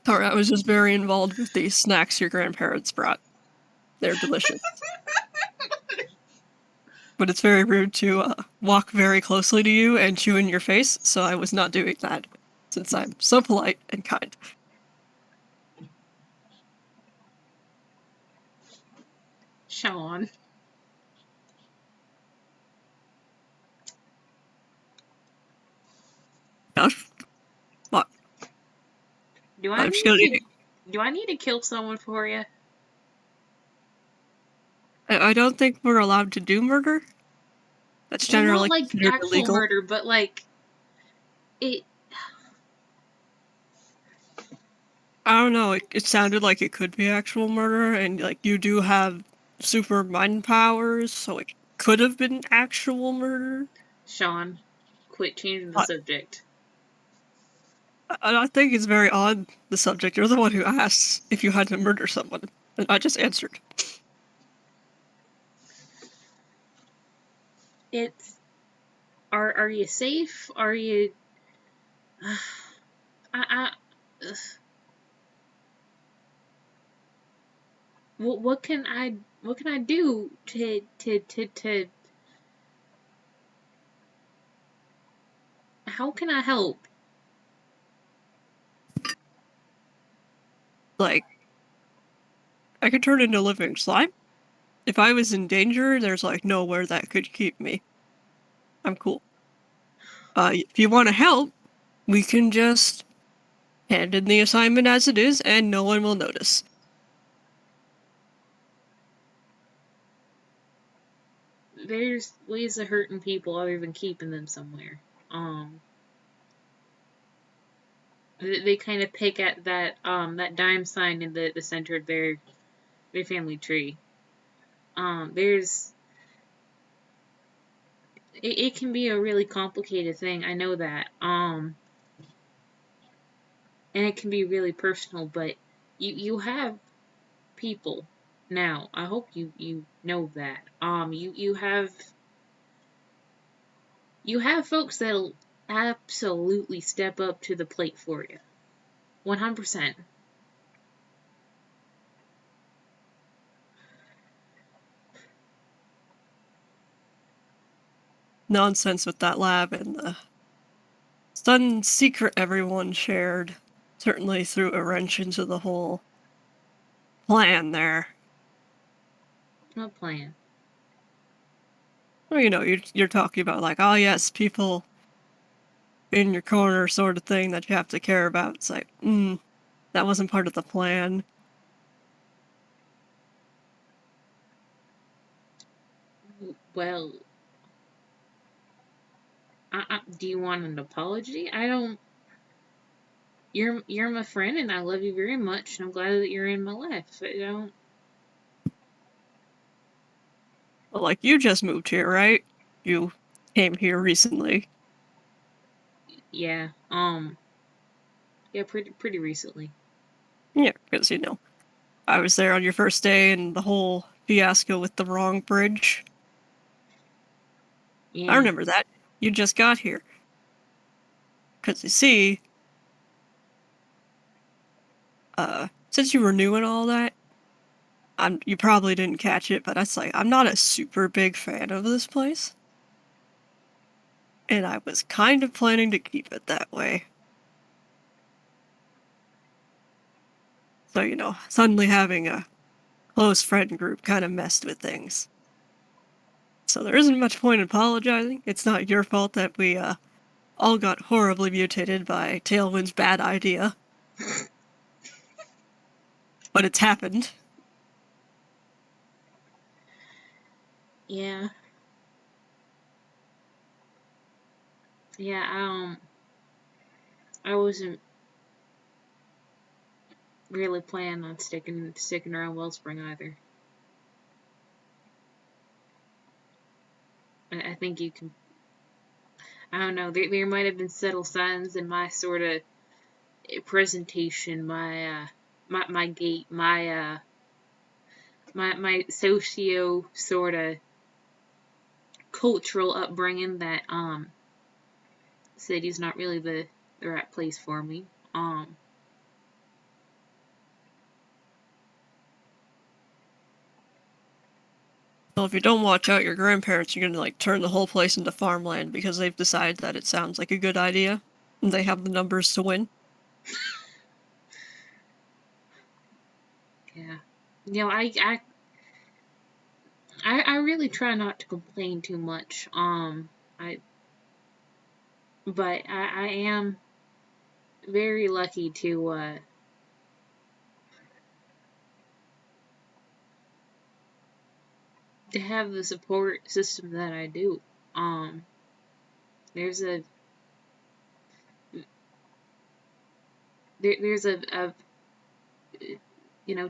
Speaker 2: Sorry, I was just very involved with the snacks your grandparents brought. They're delicious. But it's very rude to walk very closely to you and chew in your face, so I was not doing that, since I'm so polite and kind.
Speaker 1: Shaun.
Speaker 2: Gosh, what?
Speaker 1: Do I
Speaker 2: I'm just
Speaker 1: need
Speaker 2: gonna
Speaker 1: to
Speaker 2: eat.
Speaker 1: do I need to kill someone for you?
Speaker 2: I don't think we're allowed to do murder. That's
Speaker 1: Well, not
Speaker 2: generally
Speaker 1: like
Speaker 2: considered
Speaker 1: actual
Speaker 2: illegal.
Speaker 1: murder, but like it.
Speaker 2: I don't know, it sounded like it could be actual murder, and like you do have super mind powers, so it could have been actual murder.
Speaker 1: Shaun, quit changing the
Speaker 2: But
Speaker 1: subject.
Speaker 2: I think it's very odd, the subject. You're the one who asked if you had to murder someone, and I just answered.
Speaker 1: It's. Are you safe? Are you? I. Ugh. What can I do to how can I help?
Speaker 2: Like, I could turn into living slime. If I was in danger, there's like nowhere that could keep me. I'm cool. If you want to help, we can just hand in the assignment as it is, and no one will notice.
Speaker 1: There's ways of hurting people other than keeping them somewhere. They kind of pick at that dime sign in the center of their family tree. There's it can be a really complicated thing. I know that. And it can be really personal, but you have people now. I hope you know that. You have folks that'll absolutely step up to the plate for you. 100%.
Speaker 2: Nonsense with that lab and the sudden secret everyone shared certainly threw a wrench into the whole plan there.
Speaker 1: What plan?
Speaker 2: Well, you're talking about like, oh yes, people in your corner sort of thing that you have to care about. It's like, that wasn't part of the plan.
Speaker 1: Well, do you want an apology? I don't. You're my friend, and I love you very much, and I'm glad that you're in my life. I don't.
Speaker 2: Well, like, you just moved here, right? You came here recently.
Speaker 1: Yeah. Yeah. Pretty recently.
Speaker 2: Yeah, because, I was there on your first day and the whole fiasco with the wrong bridge. I
Speaker 1: Yeah.
Speaker 2: remember that. You just got here. Because, you see, since you were new and all that, you probably didn't catch it, but I'm not a super big fan of this place. And I was kind of planning to keep it that way. So, suddenly having a close friend group kind of messed with things. So there isn't much point in apologizing. It's not your fault that we all got horribly mutated by Tailwind's bad idea. But it's happened.
Speaker 1: Yeah. Yeah, I wasn't really planning on sticking around Wellspring either. I think you can. I don't know. There might have been subtle signs in my sort of presentation, my gait, my socio sort of cultural upbringing that city's not really the right place for me.
Speaker 2: Well, if you don't watch out, your grandparents are gonna like turn the whole place into farmland because they've decided that it sounds like a good idea, and they have the numbers to win.
Speaker 1: Yeah, you know, I really try not to complain too much. I but I am very lucky to have the support system that I do. Um, there's a there's a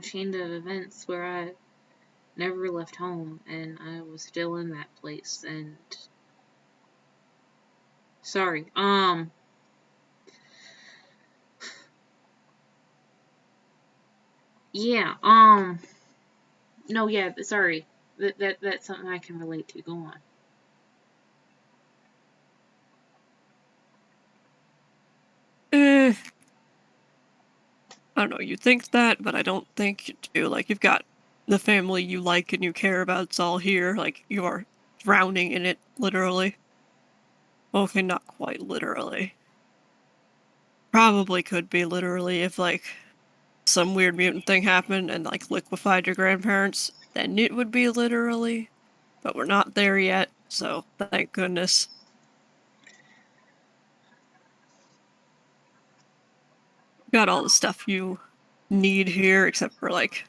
Speaker 1: chain of events where I never left home and I was still in that place and sorry. Yeah, no, yeah, sorry. That's something I can relate to. Go on.
Speaker 2: Eh, I don't know. You think that, but I don't think you do. Like you've got the family you like and you care about. It's all here. Like you are drowning in it, literally. Okay, not quite literally. Probably could be literally if like some weird mutant thing happened and like liquefied your grandparents, then it would be literally. But we're not there yet, so thank goodness. Got all the stuff you need here, except for like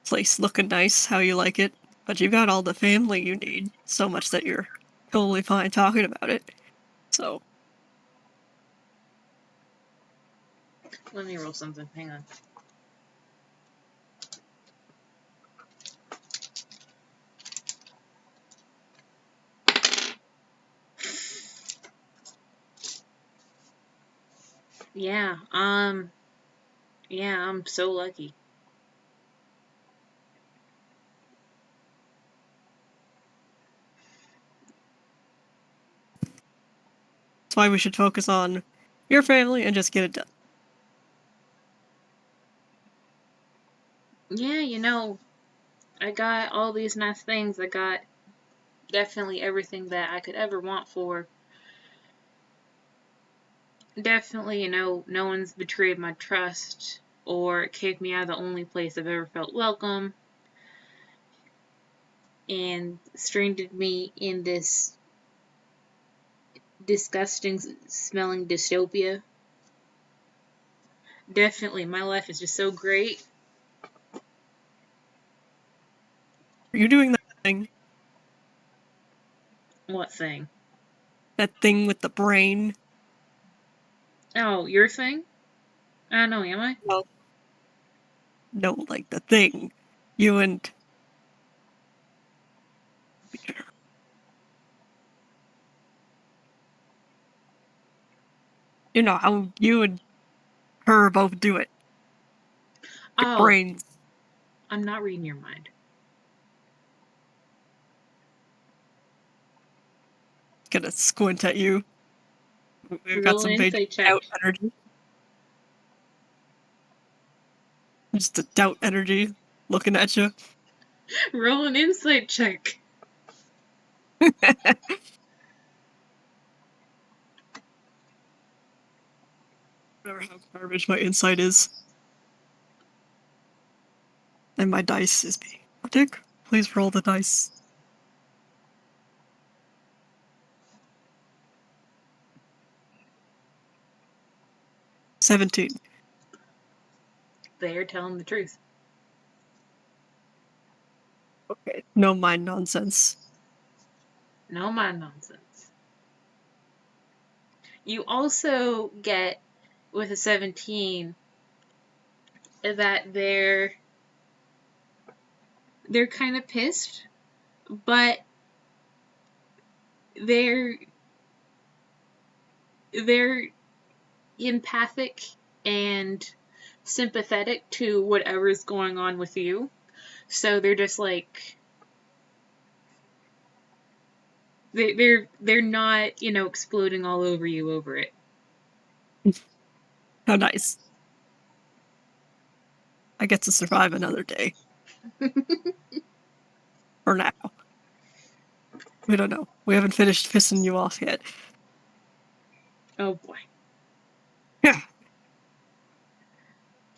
Speaker 2: place looking nice, how you like it. But you've got all the family you need, so much that you're totally fine talking about it. So
Speaker 1: Let me roll something. Hang on. Yeah, yeah, I'm so lucky.
Speaker 2: that's why we should focus on your family and just get it done.
Speaker 1: Yeah, I got all these nice things. I got definitely everything that I could ever want for. Definitely, no one's betrayed my trust or kicked me out of the only place I've ever felt welcome and stranded me in this disgusting smelling dystopia. Definitely, my life is just so great.
Speaker 2: Are you doing that thing?
Speaker 1: What thing?
Speaker 2: That thing with the brain?
Speaker 1: Oh, your thing? I don't know, am I?
Speaker 2: Well, no, like the thing. You and you know how you and her both do it. Your
Speaker 1: Oh,
Speaker 2: brains
Speaker 1: I'm not reading your mind.
Speaker 2: gonna squint at you. We've got
Speaker 1: Roll an
Speaker 2: some big
Speaker 1: insight check.
Speaker 2: doubt energy. Just a doubt energy looking at you.
Speaker 1: Roll an insight check.
Speaker 2: Remember how garbage my insight is. And my dice is being dick. Please roll the dice. 17.
Speaker 1: They're telling the truth.
Speaker 2: Okay. No mind nonsense.
Speaker 1: No mind nonsense. You also get, with a 17, that they're kind of pissed, but they're empathic and sympathetic to whatever's going on with you. So they're just like, they're not, exploding all over you over it.
Speaker 2: How nice. I get to survive another day. For now. We don't know. We haven't finished pissing you off yet.
Speaker 1: Oh boy.
Speaker 2: Yeah.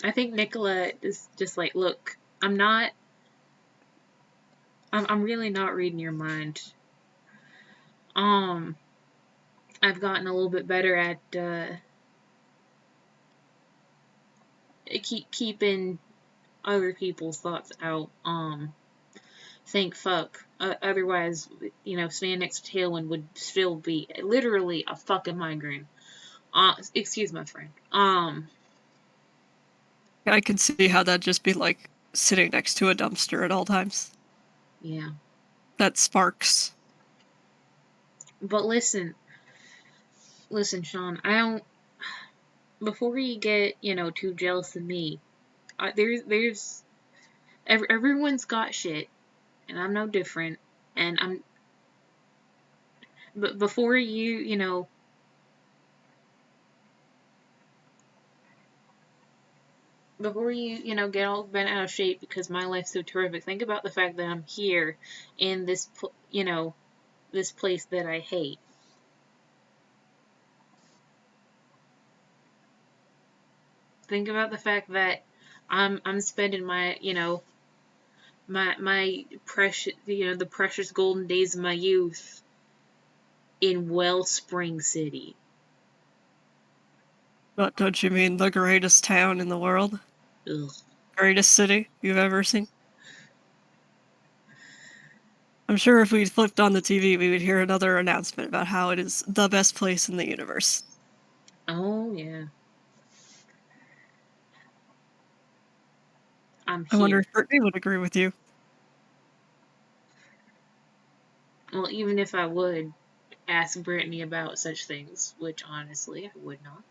Speaker 1: I think Nikola is just like, look, I'm really not reading your mind. I've gotten a little bit better at keeping other people's thoughts out. Think fuck. Otherwise, standing next to Tailwind would still be literally a fucking migraine. Excuse my friend.
Speaker 2: I can see how that'd just be like sitting next to a dumpster at all times.
Speaker 1: Yeah.
Speaker 2: That sparks.
Speaker 1: But listen, Shaun. I don't. Before you get too jealous of me, everyone's got shit, and I'm no different. And but before get all bent out of shape because my life's so terrific, think about the fact that I'm here in this this place that I hate. Think about the fact that I'm spending my my precious the precious golden days of my youth in Wellspring City.
Speaker 2: But don't you mean the greatest town in the world?
Speaker 1: Ugh.
Speaker 2: Greatest city you've ever seen? I'm sure if we flipped on the TV, we would hear another announcement about how it is the best place in the universe.
Speaker 1: Oh yeah. I'm
Speaker 2: I wonder
Speaker 1: here.
Speaker 2: if Brittany would agree with you.
Speaker 1: Well, even if I would ask Brittany about such things, which honestly I would not.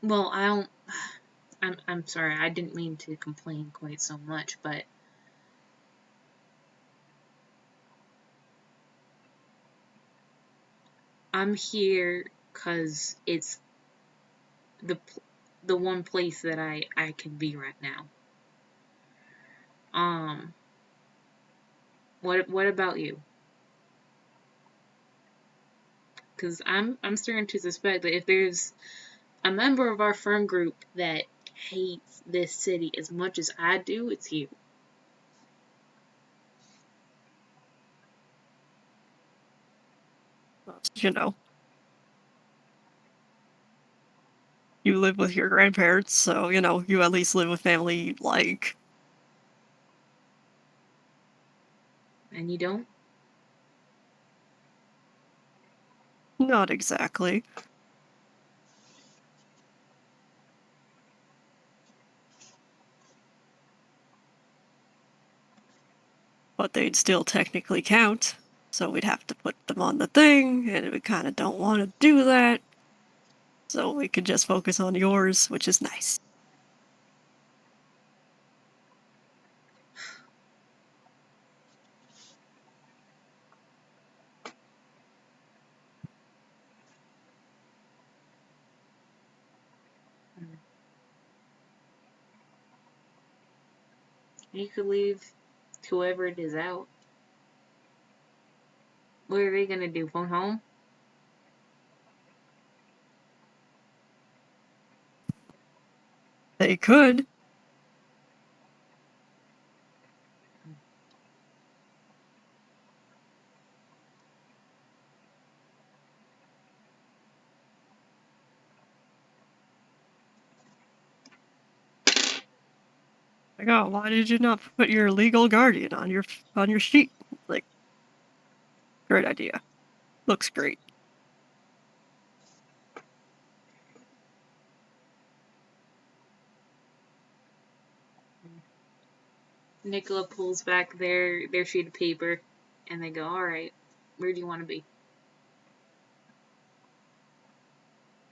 Speaker 1: Well, I don't. I'm sorry. I didn't mean to complain quite so much, but I'm here because it's the the one place that I can be right now. What about you? Because I'm starting to suspect that if there's a member of our friend group that hates this city as much as I do, it's you.
Speaker 2: You know, you live with your grandparents, so, you at least live with family you like.
Speaker 1: And you don't?
Speaker 2: Not exactly. But they'd still technically count, so we'd have to put them on the thing, and we kind of don't want to do that. So we could just focus on yours, which is nice.
Speaker 1: You could leave whoever it is out. What are they gonna do? Phone home?
Speaker 2: They could. Like, oh, why did you not put your legal guardian on your sheet? Like, great idea. Looks great.
Speaker 1: Nikola pulls back their sheet of paper, and they go, "All right, where do you want to be?"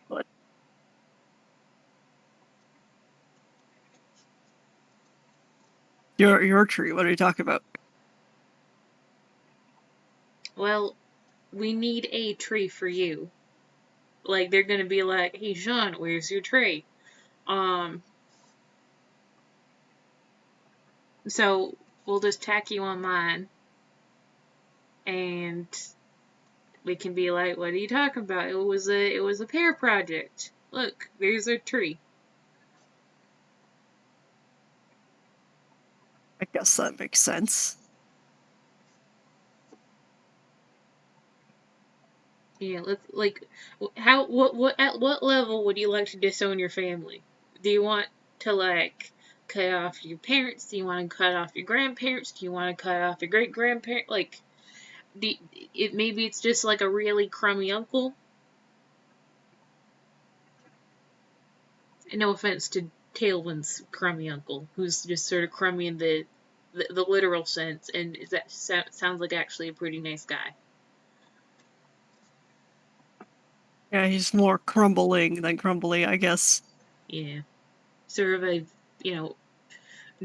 Speaker 2: But your tree. What are you talking about?
Speaker 1: Well, we need a tree for you. Like, they're gonna be like, "Hey, Shaun, where's your tree?" So we'll just tack you on mine, and we can be like, "What are you talking about? It was a pear project. Look, there's a tree."
Speaker 2: I guess that makes sense.
Speaker 1: Yeah, let's like, how what at what level would you like to disown your family? Do you want to like cut off your parents? Do you want to cut off your grandparents? Do you want to cut off your great grandparents? Like, maybe it's just like a really crummy uncle. No offense to Tailwind's crummy uncle, who's just sort of crummy in the literal sense, and that sounds like actually a pretty nice guy.
Speaker 2: Yeah, he's more crumbling than crumbly, I guess.
Speaker 1: Yeah, sort of a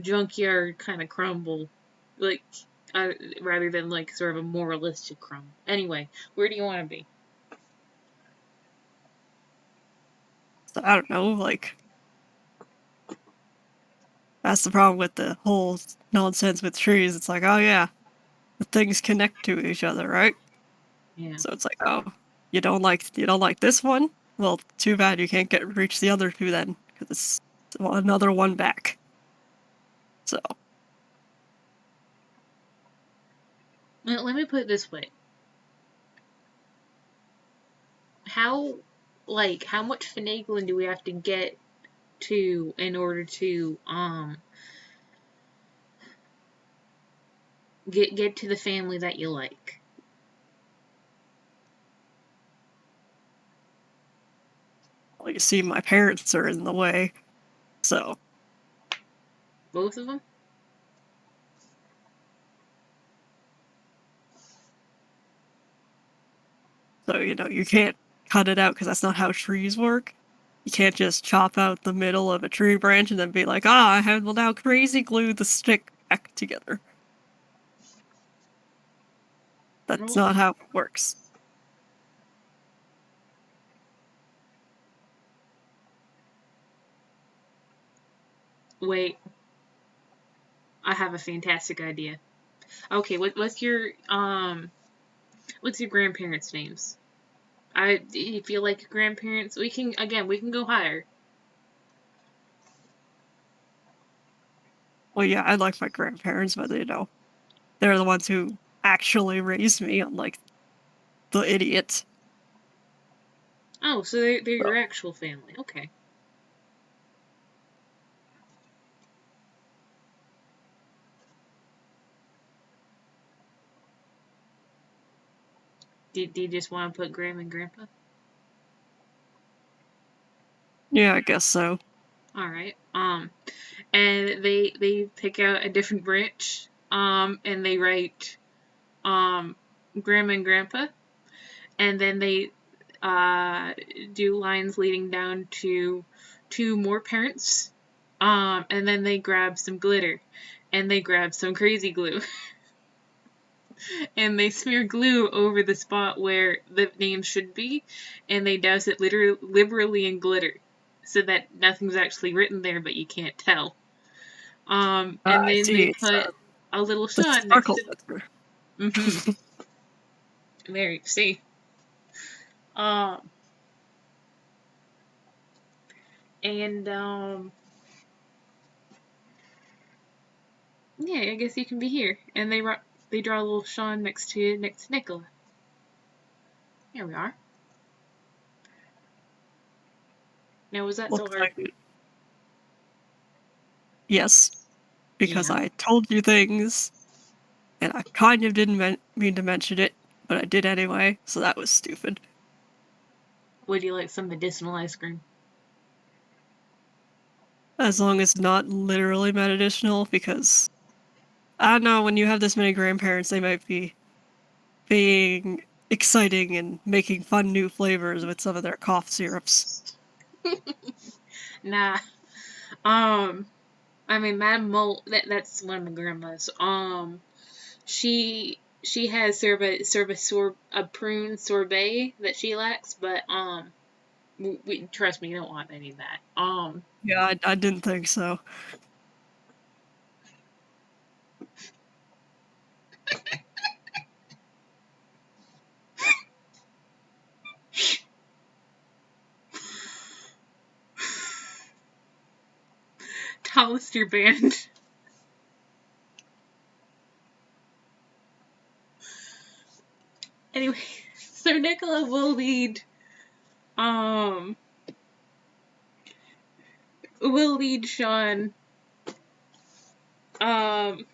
Speaker 1: junkyard kind of crumble, like rather than like sort of a moralistic crumble. Anyway, where do you want to be?
Speaker 2: So I don't know, like that's the problem with the whole nonsense with trees. It's like, oh yeah, the things connect to each other, right?
Speaker 1: Yeah.
Speaker 2: So it's like, oh, you don't like this one? Well, too bad you can't reach the other two then, because it's another one back. So
Speaker 1: Let me put it this way: how how much finagling do we have to get to in order to get to the family that you like?
Speaker 2: well, you see, my parents are in the way. So
Speaker 1: Both of them?
Speaker 2: you can't cut it out because that's not how trees work. You can't just chop out the middle of a tree branch and then be like, I will now crazy glue the stick back together. That's
Speaker 1: Well,
Speaker 2: not how it works.
Speaker 1: wait, I have a fantastic idea. Okay, what's your grandparents' names? If you like your grandparents, we can go higher.
Speaker 2: Well, yeah, I like my grandparents, but they're the ones who actually raised me, unlike the idiots.
Speaker 1: Oh, so they're
Speaker 2: So,
Speaker 1: your actual family. Okay. Do you just want to put Grandma and Grandpa?
Speaker 2: yeah, I guess so.
Speaker 1: All right. And they pick out a different branch. And they write Grandma and Grandpa, and then they do lines leading down to two more parents. And then they grab some glitter, and they grab some crazy glue, and they smear glue over the spot where the name should be, and they douse it liberally in glitter, so that nothing's actually written there, but you can't tell. And
Speaker 2: I
Speaker 1: then they
Speaker 2: see. It's
Speaker 1: put a little
Speaker 2: the
Speaker 1: Shaun next
Speaker 2: sparkle
Speaker 1: to.
Speaker 2: sensor.
Speaker 1: Mm-hmm. There you see. Um, and yeah, I guess you can be here. And they draw a little Shaun next to Nikola. Here we are. Now, was that so
Speaker 2: Looks
Speaker 1: hard?
Speaker 2: like it. Yes. because
Speaker 1: Yeah.
Speaker 2: I told you things, and I kind of didn't mean to mention it, but I did anyway, so that was stupid.
Speaker 1: Would you like some medicinal ice cream?
Speaker 2: As long as not literally medicinal, because I don't know, when you have this many grandparents, they might be being exciting and making fun new flavors with some of their cough syrups.
Speaker 1: Nah. I mean, Madame Mole, that's one of my grandmas. She has a prune sorbet that she likes, but we trust me, you don't want any of that.
Speaker 2: Yeah, I didn't think so.
Speaker 1: Hollister band. Anyway, so Nikola um will lead Shaun um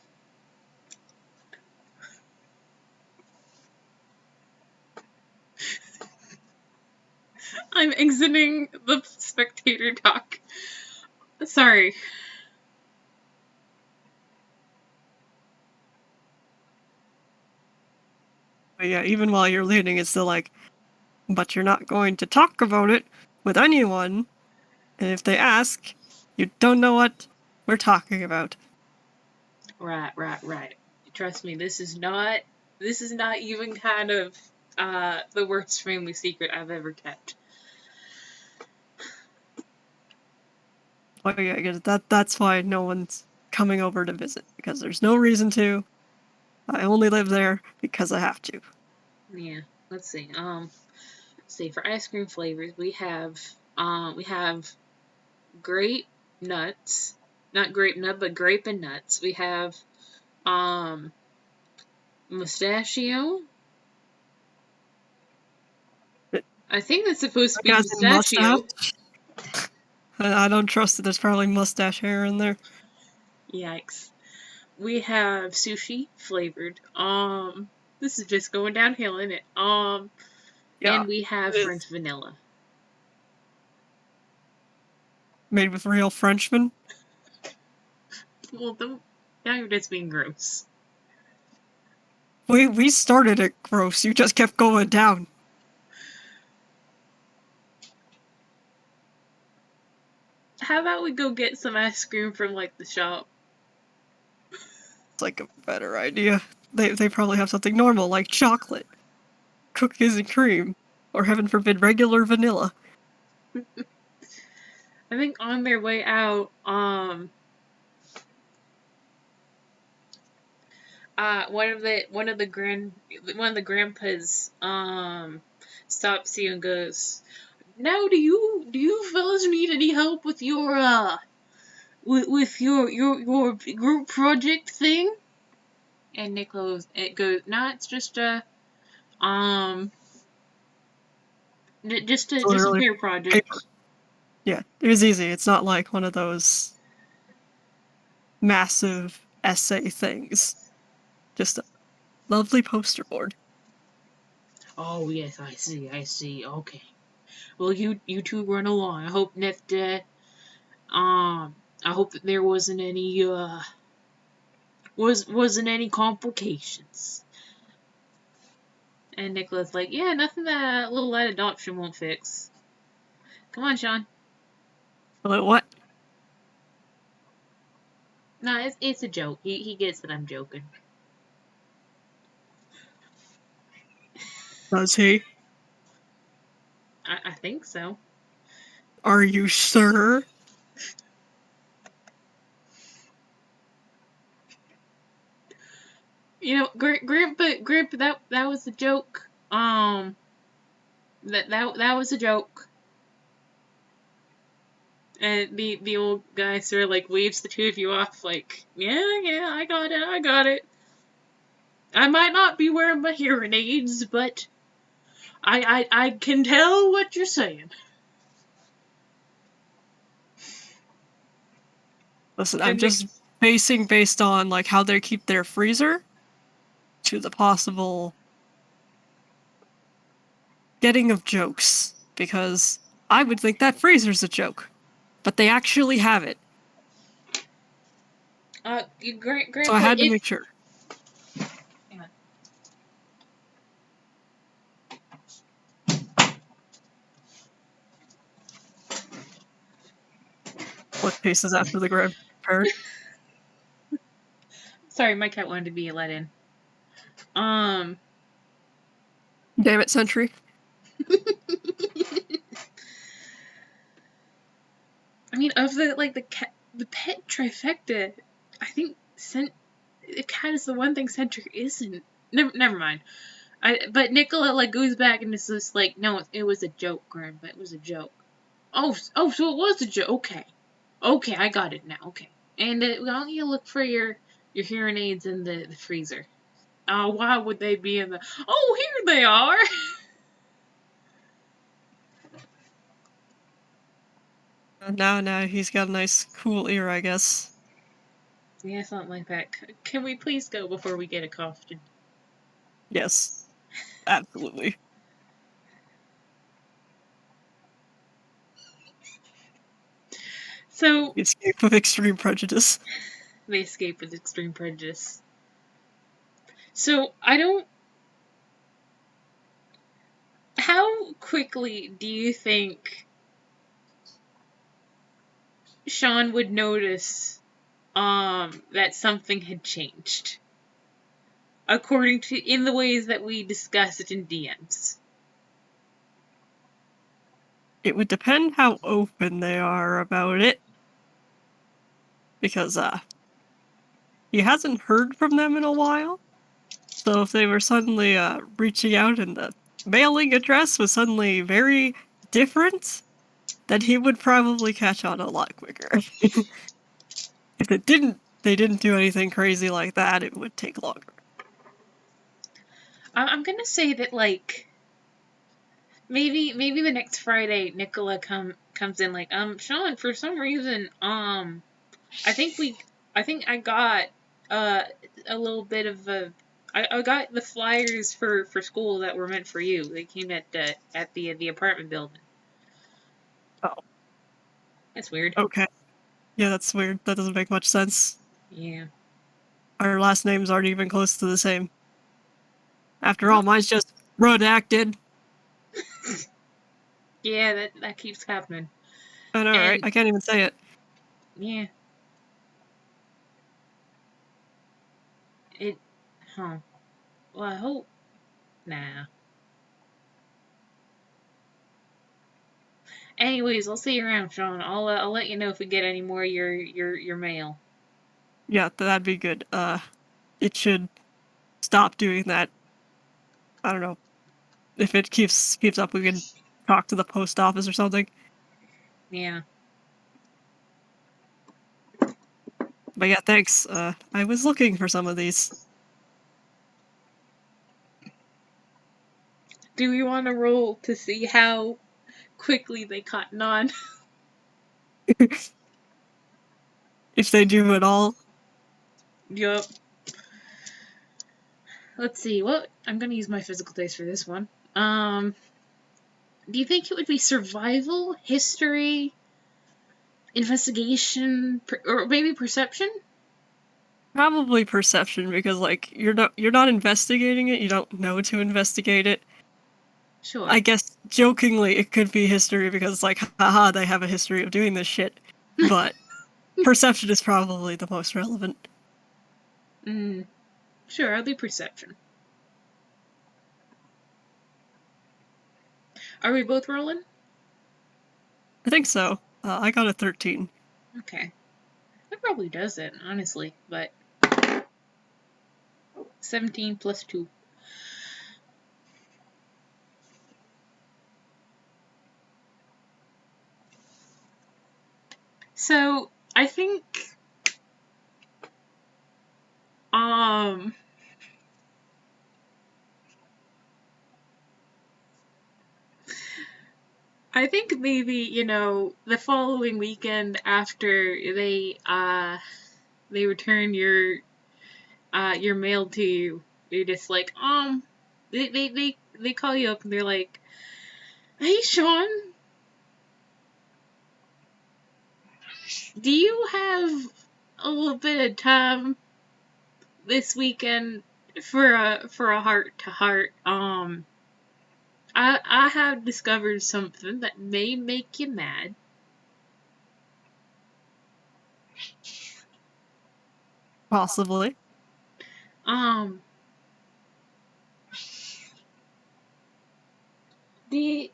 Speaker 1: I'm exiting the spectator talk. Sorry.
Speaker 2: But yeah, even while you're leading, it's still like, but you're not going to talk about it with anyone, and if they ask, you don't know what we're talking about.
Speaker 1: Right. Trust me, this is not even kind of the worst family secret I've ever kept.
Speaker 2: Oh yeah, I guess that's why no one's coming over to visit, because there's no reason to. I only live there because I have to.
Speaker 1: Yeah, let's see. For ice cream flavors, we have grape nuts, not grape nut, but grape and nuts. We have mustachio. I think that's supposed to
Speaker 2: Like
Speaker 1: be
Speaker 2: as in
Speaker 1: pistachio.
Speaker 2: mustache? I don't trust it. There's probably mustache hair in there.
Speaker 1: Yikes. We have sushi flavored. This is just going downhill, isn't it?
Speaker 2: Yeah,
Speaker 1: And we have
Speaker 2: it
Speaker 1: French
Speaker 2: is.
Speaker 1: vanilla.
Speaker 2: Made with real Frenchmen.
Speaker 1: Well, now you're just being gross.
Speaker 2: We started it gross. You just kept going down.
Speaker 1: How about we go get some ice cream from like the shop?
Speaker 2: It's like a better idea. They probably have something normal like chocolate, cookies and cream, or heaven forbid regular vanilla.
Speaker 1: I think on their way out, one of the grandpas stops you and goes, "Now, do you fellas need any help with your with your group project thing?" And it goes, "No, it's just um just a
Speaker 2: Literally
Speaker 1: peer
Speaker 2: paper.
Speaker 1: project."
Speaker 2: Yeah, it was easy. It's not like one of those massive essay things. Just a lovely poster board.
Speaker 1: Oh yes, I see. Okay. Well, you two run along. I hope that there wasn't any wasn't any complications. And Nicola's like, yeah, nothing that a little light adoption won't fix. Come on, Shaun.
Speaker 2: But what?
Speaker 1: Nah, it's a joke. He gets that I'm joking.
Speaker 2: Does he?
Speaker 1: I think so.
Speaker 2: Are you sure?
Speaker 1: You know, Grandpa, that was a joke. That was a joke. And the old guy sort of like waves the two of you off, like, yeah, I got it. I might not be wearing my hearing aids, but I can tell what you're saying.
Speaker 2: Listen, I'm
Speaker 1: And Nick,
Speaker 2: just based on like how they keep their freezer to the possible getting of jokes, because I would think that freezer's a joke, but they actually have it.
Speaker 1: Grandpa,
Speaker 2: So I had to make sure.
Speaker 1: Hang on.
Speaker 2: What paces after the grandparent?
Speaker 1: Sorry, my cat wanted to be let in.
Speaker 2: Damn it, Sentry.
Speaker 1: I mean, of the pet trifecta, I think the cat is the one thing Cedric isn't. Never mind. But Nikola like goes back and is just like, no, it was a joke, Grandpa. It was a joke. Oh, so it was a joke. Okay, I got it now. Okay, and why don't you look for your hearing aids in the freezer? Why would they be in the? Oh, here they are.
Speaker 2: Now he's got a nice cool ear, I guess.
Speaker 1: Yeah, something like that. Can we please go before we get accosted?
Speaker 2: Yes, absolutely.
Speaker 1: So
Speaker 2: Escape with extreme prejudice.
Speaker 1: they escape with extreme prejudice. So I don't. How quickly do you think Shaun would notice that something had changed? According to in the ways that we discussed it in DMs.
Speaker 2: It would depend how open they are about it, because he hasn't heard from them in a while. So if they were suddenly reaching out and the mailing address was suddenly very different, then he would probably catch on a lot quicker. If they didn't do anything crazy like that, it would take longer.
Speaker 1: I'm gonna say that like maybe the next Friday Nikola comes in like Shaun, for some reason I think I got a little bit of a I got the flyers for school that were meant for you. They came at the apartment building.
Speaker 2: Oh,
Speaker 1: That's weird.
Speaker 2: okay. Yeah, that's weird. That doesn't make much sense.
Speaker 1: Yeah.
Speaker 2: Our last names aren't even close to the same. After all,
Speaker 1: Well,
Speaker 2: mine's just redacted.
Speaker 1: yeah, that keeps happening.
Speaker 2: I know, right?
Speaker 1: And
Speaker 2: I can't even say it.
Speaker 1: yeah, it huh. Well, I hope nah. Anyways, I'll see you around, Shaun. I'll let you know if we get any more of your mail.
Speaker 2: Yeah, that'd be good. It should stop doing that. I don't know. If it keeps up, we can talk to the post office or something.
Speaker 1: Yeah.
Speaker 2: But yeah, thanks. I was looking for some of these.
Speaker 1: Do we want to roll to see how quickly they cotton on?
Speaker 2: If they do at all.
Speaker 1: Yup. Let's see. What I'm gonna use my physical dice for this one. Do you think it would be survival, history, investigation, or maybe perception?
Speaker 2: Probably perception, because like you're not investigating it, you don't know to investigate it.
Speaker 1: Sure.
Speaker 2: I guess jokingly it could be history because like haha, they have a history of doing this shit. But perception is probably the most relevant.
Speaker 1: Sure, I'll do perception. Are we both rolling?
Speaker 2: I think so. I got a 13.
Speaker 1: Okay. That probably does it, honestly, but 17 plus 2. So, I think um I think maybe, the following weekend after they they return your mail to you. They're just like, they call you up and they're like, "Hey, Shaun, do you have a little bit of time this weekend for a heart to heart? I have discovered something that may make you mad."
Speaker 2: Possibly.
Speaker 1: Um, do you,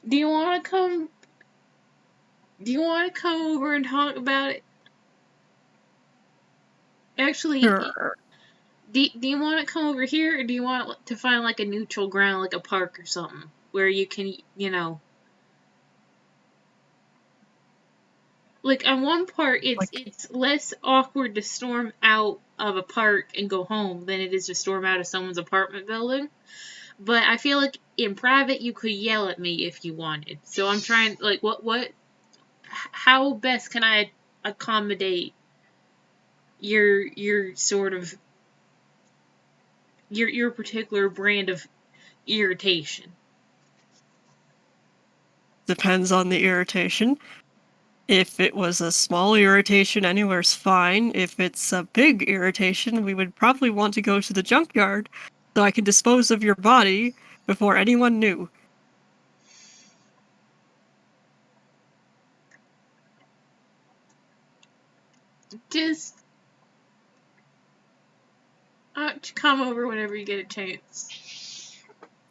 Speaker 1: do you want to come? Do you want to come over and talk about it? Actually,
Speaker 2: Sure.
Speaker 1: do you want to come over here, or do you want to find like a neutral ground, like a park or something, where you can, like on one part,
Speaker 2: Like,
Speaker 1: it's less awkward to storm out of a park and go home than it is to storm out of someone's apartment building. But I feel like in private, you could yell at me if you wanted. So I'm trying, like, how best can I accommodate your sort of your particular brand of irritation?
Speaker 2: depends on the irritation. If it was a small irritation, anywhere's fine. If it's a big irritation, we would probably want to go to the junkyard so I can dispose of your body before anyone knew.
Speaker 1: Just come over whenever you get a chance.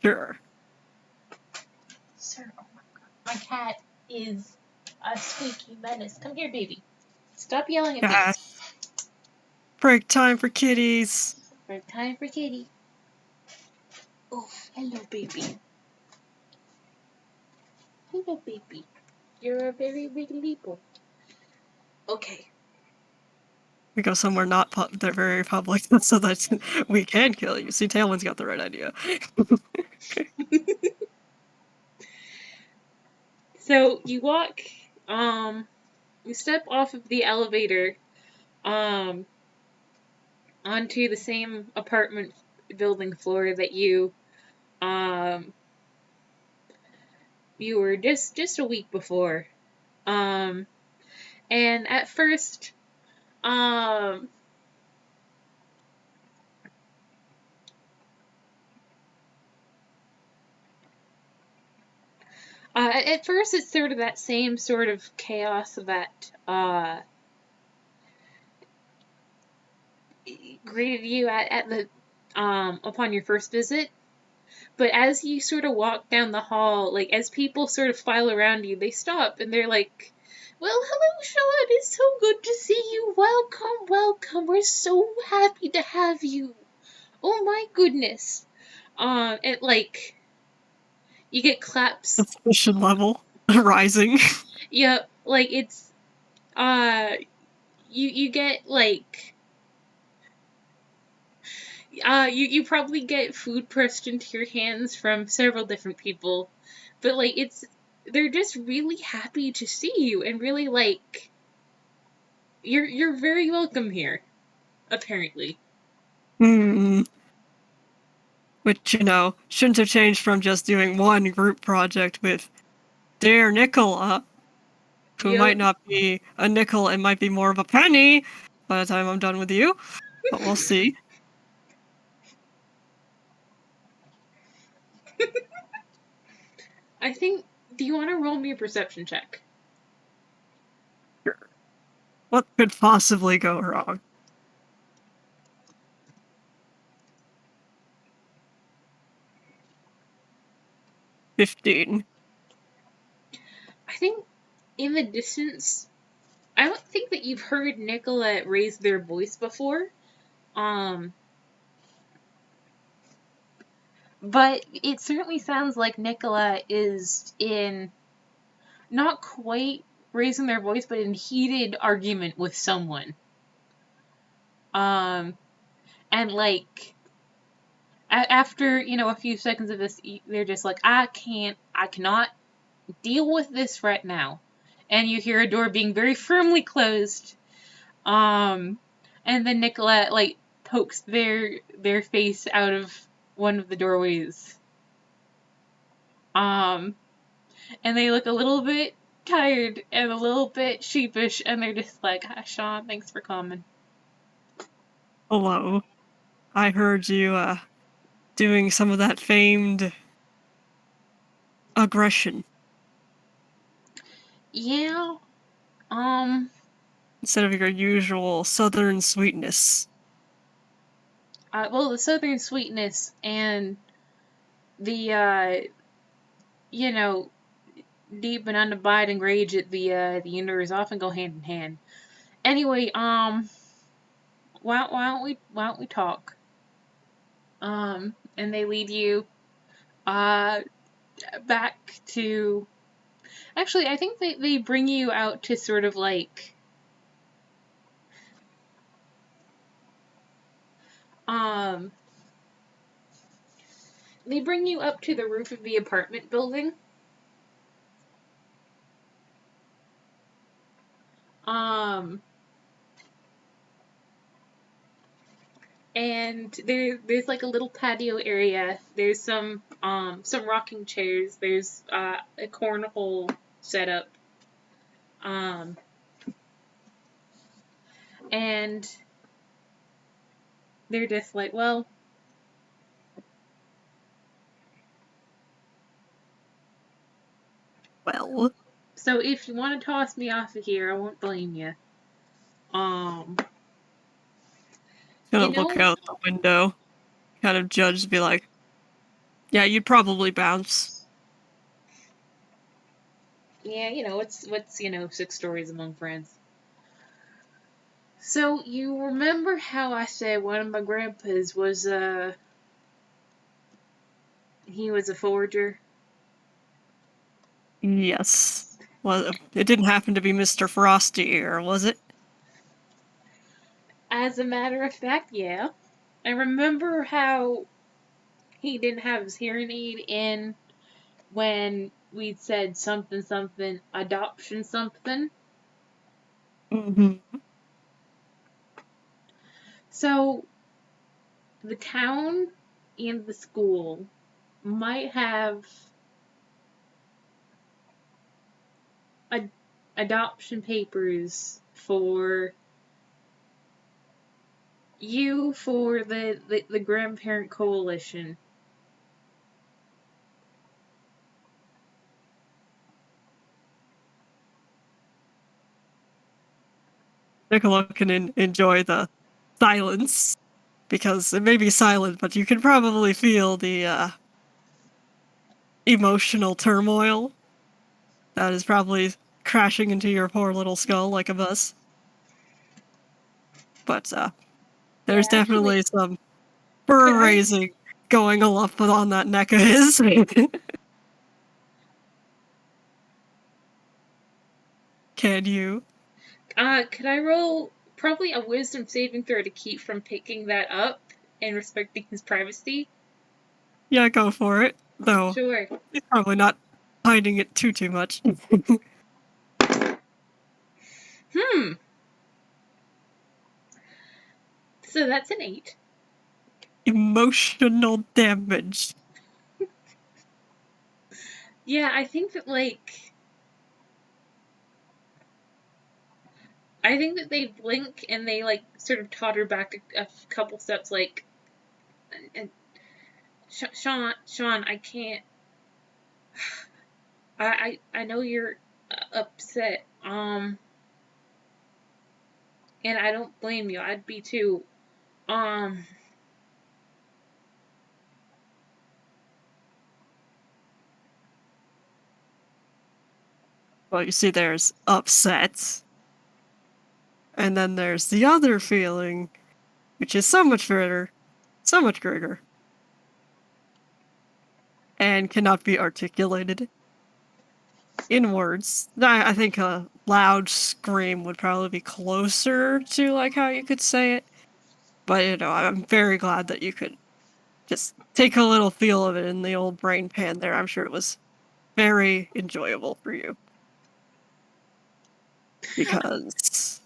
Speaker 2: Sure.
Speaker 1: Sir, oh my god. My cat is a squeaky menace. Come here, baby. Stop yelling at
Speaker 2: Ah,
Speaker 1: things.
Speaker 2: break time for kitties.
Speaker 1: Break time for kitty. Oh, hello, baby. Hello, baby. You're a very big leaper. Okay.
Speaker 2: We go somewhere not they're very public so that we can kill you. See, Tailwind's got the right idea.
Speaker 1: So you walk, you step off of the elevator, onto the same apartment building floor that um, you were just a week before. And at first, um, at first it's sort of that same sort of chaos that, greeted you at the, upon your first visit. But as you sort of walk down the hall, like as people sort of file around you, they stop and they're like, "Well, hello, Shaun. It's so good to see you. Welcome, welcome. We're so happy to have you. Oh my goodness." And like you get claps.
Speaker 2: Suspicion level rising.
Speaker 1: Yeah, like it's uh you get like you probably get food pressed into your hands from several different people, but like they're just really happy to see you and really like you're very welcome here, apparently.
Speaker 2: Hmm. Which, shouldn't have changed from just doing one group project with Dear Nikola, who
Speaker 1: Yep.
Speaker 2: might not be a nickel and might be more of a penny by the time I'm done with you. But we'll see.
Speaker 1: I think. Do you want to roll me a perception check?
Speaker 2: Sure. What could possibly go wrong? 15.
Speaker 1: I think in the distance, I don't think that you've heard Nikola raise their voice before. Um, but it certainly sounds like Nikola is in not quite raising their voice, but in heated argument with someone. Um, and like after a few seconds of this, they're just like, I cannot deal with this right now. And you hear a door being very firmly closed, And then Nikola like pokes their face out of one of the doorways. And they look a little bit tired and a little bit sheepish, and they're just like, "Hi, Shaun, thanks for coming."
Speaker 2: Hello. I heard you doing some of that famed aggression
Speaker 1: Yeah.
Speaker 2: instead of your usual southern sweetness.
Speaker 1: Well, the southern sweetness and the you know, deep and unabiding rage at the universe often go hand in hand. Anyway, why don't we talk? And they lead you uh back to. Actually, I think they bring you out to sort of like um they bring you up to the roof of the apartment building. Um and there's like a little patio area. There's some rocking chairs. There's a cornhole set up. Um and they're just like, well,
Speaker 2: Well,
Speaker 1: so if you want to toss me off of here, I won't blame you. Um,
Speaker 2: gonna
Speaker 1: you
Speaker 2: look
Speaker 1: know,
Speaker 2: out the window, kind of judge, be like, yeah, you'd probably bounce.
Speaker 1: yeah, what's 6 stories among friends. So you remember how I said one of my grandpas was he was a forger?
Speaker 2: Yes. Well, it didn't happen to be Mr. Frosty Ear, was it?
Speaker 1: As a matter of fact, yeah. I remember how he didn't have his hearing aid in when we'd said something something adoption something.
Speaker 2: Mm-hmm.
Speaker 1: So the town and the school might have adoption papers for you for the grandparent coalition.
Speaker 2: Nikola can enjoy the silence, because it may be silent, but you can probably feel the emotional turmoil that is probably crashing into your poor little skull like a bus. But
Speaker 1: Yeah,
Speaker 2: there's definitely
Speaker 1: actually,
Speaker 2: some
Speaker 1: could
Speaker 2: fur
Speaker 1: I
Speaker 2: raising going up on that neck of his. Can you?
Speaker 1: could I roll probably a wisdom saving throw to keep from picking that up and respecting his privacy?
Speaker 2: Yeah, go for it. Though
Speaker 1: Sure.
Speaker 2: he's probably not hiding it too much.
Speaker 1: Hmm. So that's an 8.
Speaker 2: Emotional damage.
Speaker 1: Yeah, I think that they blink and they like sort of totter back a couple steps, like, and Shaun, I can't. I know you're upset. And I don't blame you. I'd be too. Um,
Speaker 2: Well, you see, there's upset. And then there's the other feeling, which is so much further, so much greater, and cannot be articulated in words. I think a loud scream would probably be closer to like how you could say it. But I'm very glad that you could just take a little feel of it in the old brain pan there. I'm sure it was very enjoyable for you. Because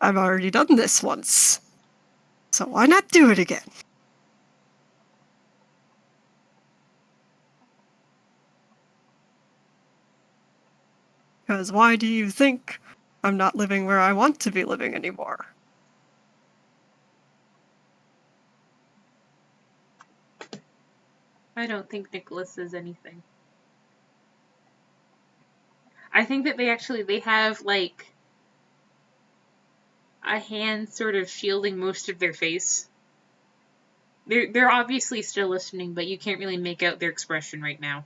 Speaker 2: I've already done this once. So why not do it again? Because why do you think I'm not living where I want to be living anymore?
Speaker 1: I don't think Nicholas says anything. I think that they have like a hand sort of shielding most of their face. They're obviously still listening, but you can't really make out their expression right now.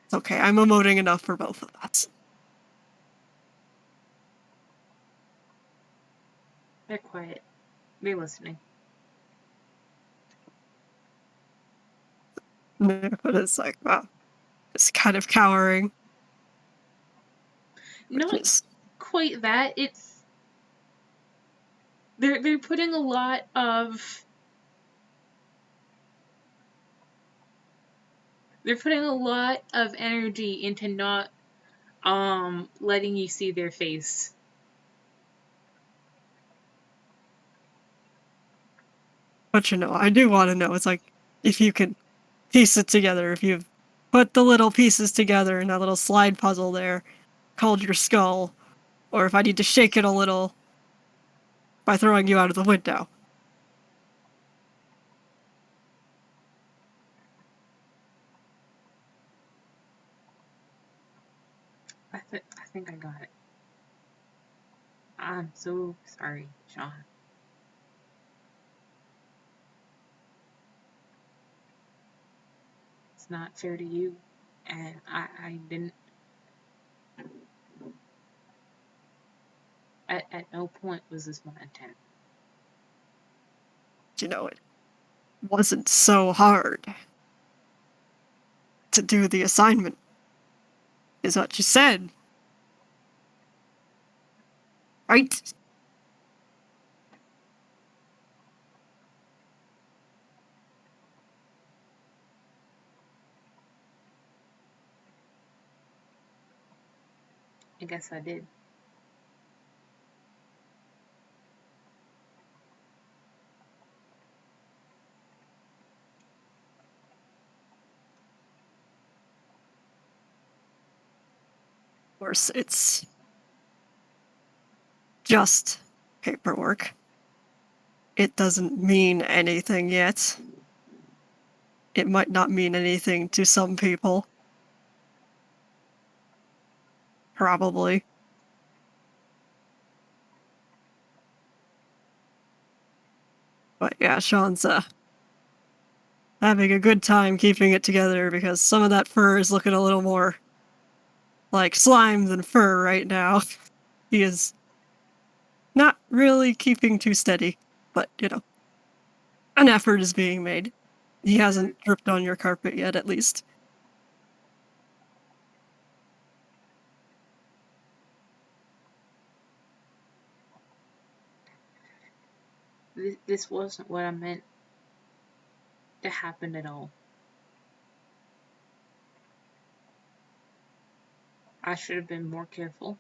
Speaker 2: It's okay, I'm emoting enough for both of us.
Speaker 1: They're quiet. They're listening.
Speaker 2: But it's like, wow, it's kind of cowering.
Speaker 1: Not quite that. It's they're putting a lot of energy into not letting you see their face.
Speaker 2: But I do want to know, it's like, if you can piece it together, if you've put the little pieces together in that little slide puzzle there called your skull, or if I need to shake it a little by throwing you out of the window.
Speaker 1: I think I got it. I'm so sorry, Shaun. It's not fair to you, and I didn't. At no point was this my intent.
Speaker 2: It wasn't so hard to do the assignment, is what you said. Right?
Speaker 1: I guess I did.
Speaker 2: Of course, it's just paperwork. It doesn't mean anything yet. It might not mean anything to some people. Probably. But yeah, Shaun's having a good time keeping it together because some of that fur is looking a little more like slime than fur right now. He is not really keeping too steady, but an effort is being made. He hasn't dripped on your carpet yet, at least.
Speaker 1: This wasn't what I meant to happen at all. I should have been more careful.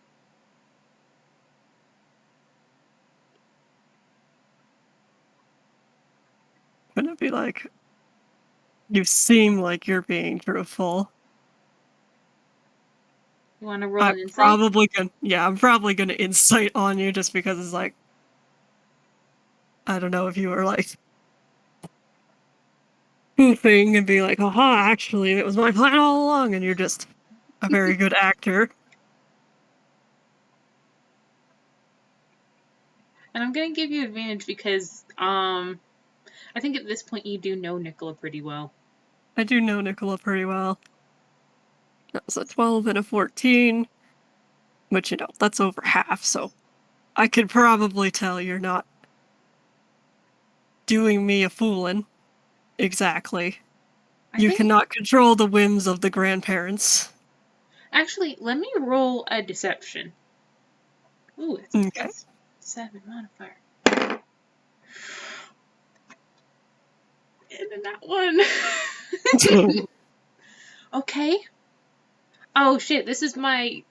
Speaker 2: Gonna be like, you seem like you're being truthful.
Speaker 1: You want to roll an insight?
Speaker 2: I'm probably gonna insight on you just because it's like, I don't know if you were like goofing and be like, aha, actually, it was my plan all along, and you're just a very good actor.
Speaker 1: And I'm gonna give you advantage because I think at this point you do know Nikola pretty well.
Speaker 2: I do know Nikola pretty well. That was a 12 and a 14, which, that's over half, so I could probably tell you're not doing me a foolin'. Exactly. You cannot control the whims of the grandparents.
Speaker 1: Actually, let me roll a deception. Ooh, it's a +7 modifier. And that one. Okay. Oh shit, this is my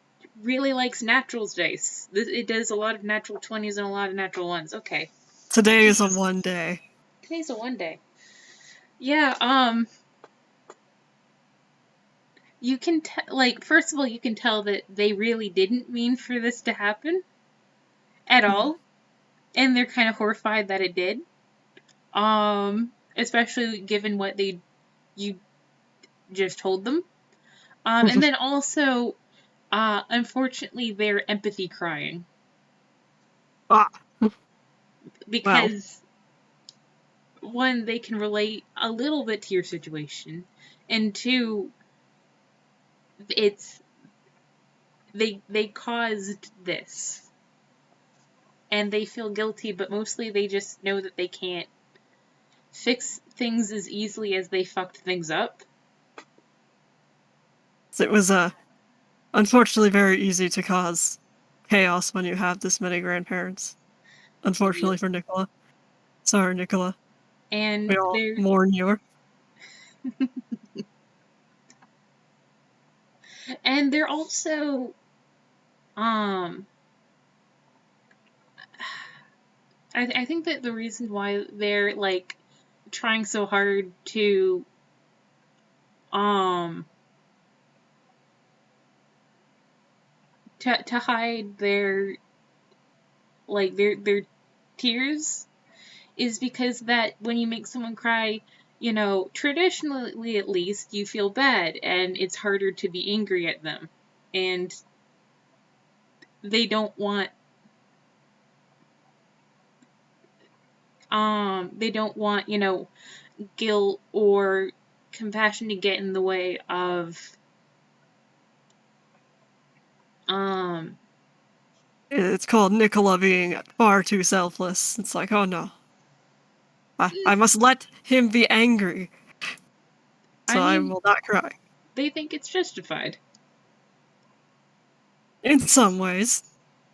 Speaker 1: really likes naturals dice. It does a lot of natural 20s and a lot of natural 1s. Okay.
Speaker 2: Today is a 1 day.
Speaker 1: Today's a 1 day. Yeah, you can first of all, you can tell that they really didn't mean for this to happen at all, and they're kind of horrified that it did. Especially given what you just told them. And then also, unfortunately, they're empathy crying.
Speaker 2: Ah.
Speaker 1: Because, one, they can relate a little bit to your situation, and two, they caused this. And they feel guilty, but mostly they just know that they can't fix things as easily as they fucked things up.
Speaker 2: It was unfortunately very easy to cause chaos when you have this many grandparents. Unfortunately for Nikola. Sorry, Nikola.
Speaker 1: And
Speaker 2: We all mourn you.
Speaker 1: And they're also, I think that the reason why they're like trying so hard to hide their their tears is because that when you make someone cry, you know, traditionally at least, you feel bad and it's harder to be angry at them. And they don't want you know, guilt or compassion to get in the way of
Speaker 2: It's called Nikola being far too selfless. It's like, oh no. I must let him be angry. So I will not cry.
Speaker 1: They think it's justified.
Speaker 2: In some ways.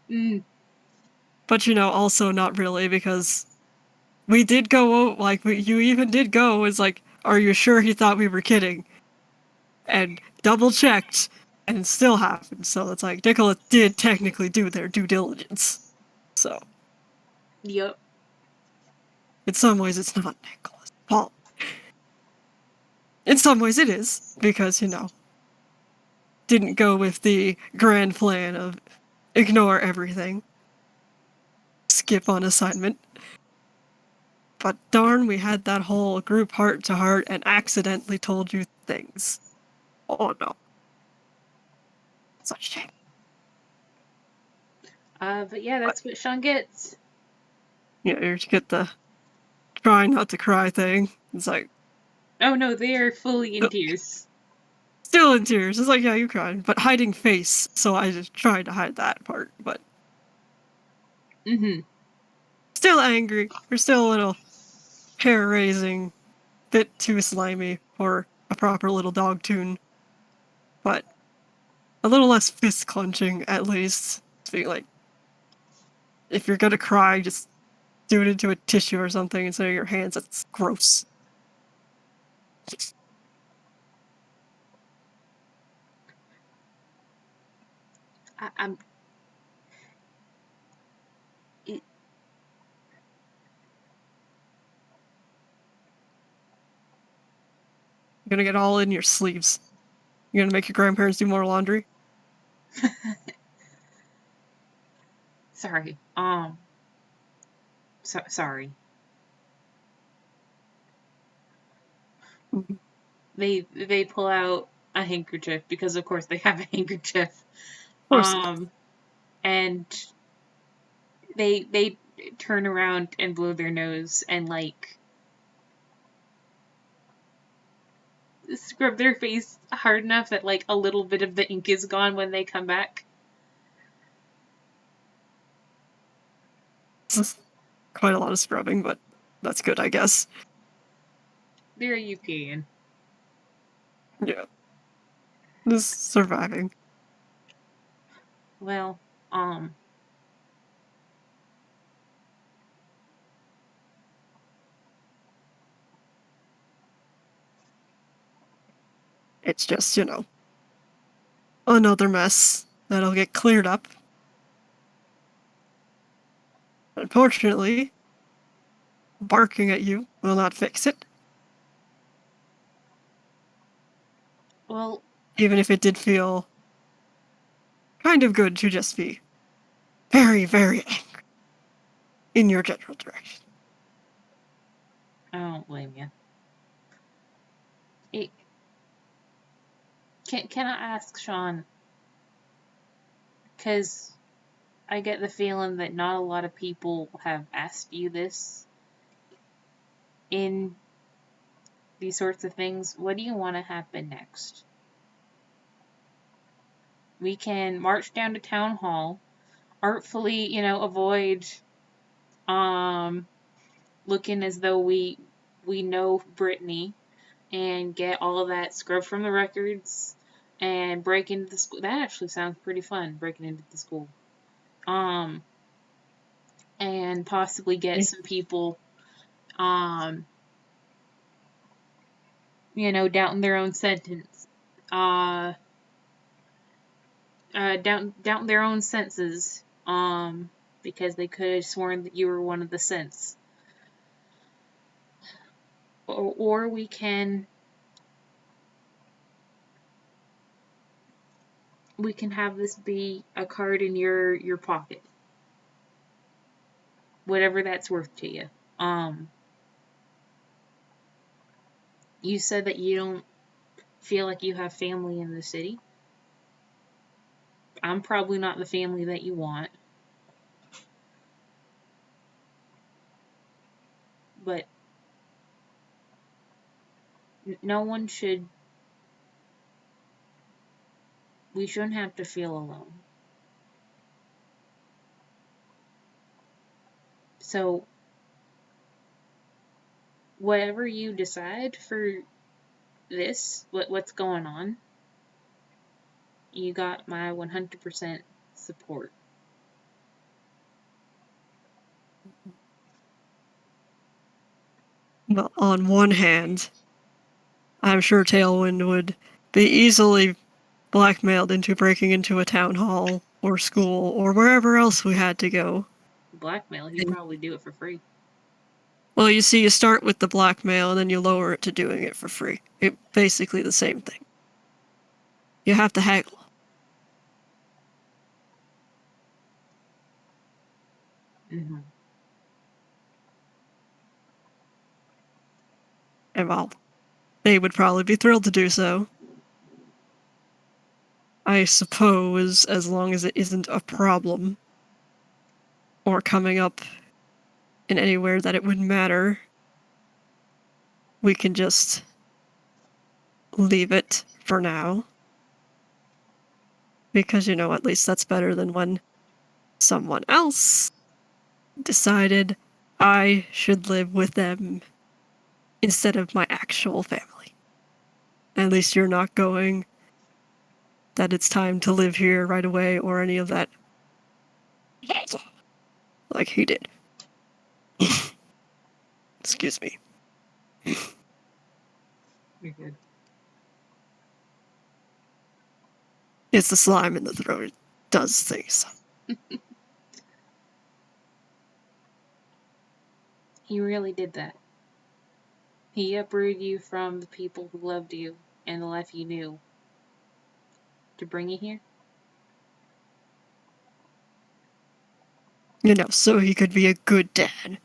Speaker 1: Mm.
Speaker 2: But, you know, also not really, because we did go, you even did go, it's like, are you sure he thought we were kidding? And double-checked, and it still happened. So it's like, Nikola did technically do their due diligence. So.
Speaker 1: Yep.
Speaker 2: In some ways, it's not Nikola's fault. In some ways, it is, because, you know, didn't go with the grand plan of ignore everything, skip on assignment. But darn, we had that whole group heart to heart and accidentally told you things. Oh no. Such a shame.
Speaker 1: But yeah, that's what Shaun gets.
Speaker 2: Yeah, you get the try not to cry thing. It's like,
Speaker 1: oh no, they are fully in tears.
Speaker 2: Still in tears. It's like, yeah, you cried, but hiding face. So I just tried to hide that part, but. Still angry. We're still a little hair raising, bit too slimy for a proper little dog tune. But a little less fist clenching, at least. Being like, if you're gonna cry, just do it into a tissue or something instead of your hands. That's gross.
Speaker 1: I'm. You're
Speaker 2: gonna get all in your sleeves. You're gonna make your grandparents do more laundry?
Speaker 1: Sorry. Sorry. They pull out a handkerchief because of course they have a handkerchief. And they turn around and blow their nose and like scrub their face hard enough that like a little bit of the ink is gone when they come back.
Speaker 2: Quite a lot of scrubbing, but that's good, I guess.
Speaker 1: They're a UPN.
Speaker 2: Yeah. Just surviving.
Speaker 1: Well,
Speaker 2: it's just, you know, another mess that'll get cleared up. Unfortunately, barking at you will not fix it.
Speaker 1: Well,
Speaker 2: even if it did feel kind of good to just be very, very angry in your general direction.
Speaker 1: I don't blame you. Can I ask, Shaun, because I get the feeling that not a lot of people have asked you this in these sorts of things. What do you want to happen next? We can march down to town hall, artfully, avoid looking as though we know Brittany, and get all of that scrubbed from the records and break into the school. That actually sounds pretty fun, breaking into the school. And possibly get some people, doubting their own sentence. Doubting their own senses. Because they could have sworn that you were one of the synths. Or we can have this be a card in your pocket. Whatever that's worth to you. You said that you don't feel like you have family in the city. I'm probably not the family that you want. But no one should... We shouldn't have to feel alone. So, whatever you decide for this, what's going on, you got my 100% support.
Speaker 2: Well, on one hand, I'm sure Tailwind would be easily blackmailed into breaking into a town hall or school or wherever else we had to go.
Speaker 1: Blackmail? He'd probably do it for free.
Speaker 2: Well, you see, you start with the blackmail and then you lower it to doing it for free. It's basically the same thing. You have to haggle.
Speaker 1: Mm-hmm.
Speaker 2: And well, they would probably be thrilled to do so. I suppose, as long as it isn't a problem or coming up in anywhere that it wouldn't matter, we can just leave it for now. Because, at least that's better than when someone else decided I should live with them instead of my actual family. At least you're not going that it's time to live here right away or any of that. Like he did. Excuse me.
Speaker 1: You're good.
Speaker 2: It's the slime in the throat. It does things.
Speaker 1: He really did that. He uprooted you from the people who loved you and the life you knew to bring you here.
Speaker 2: So he could be a good dad.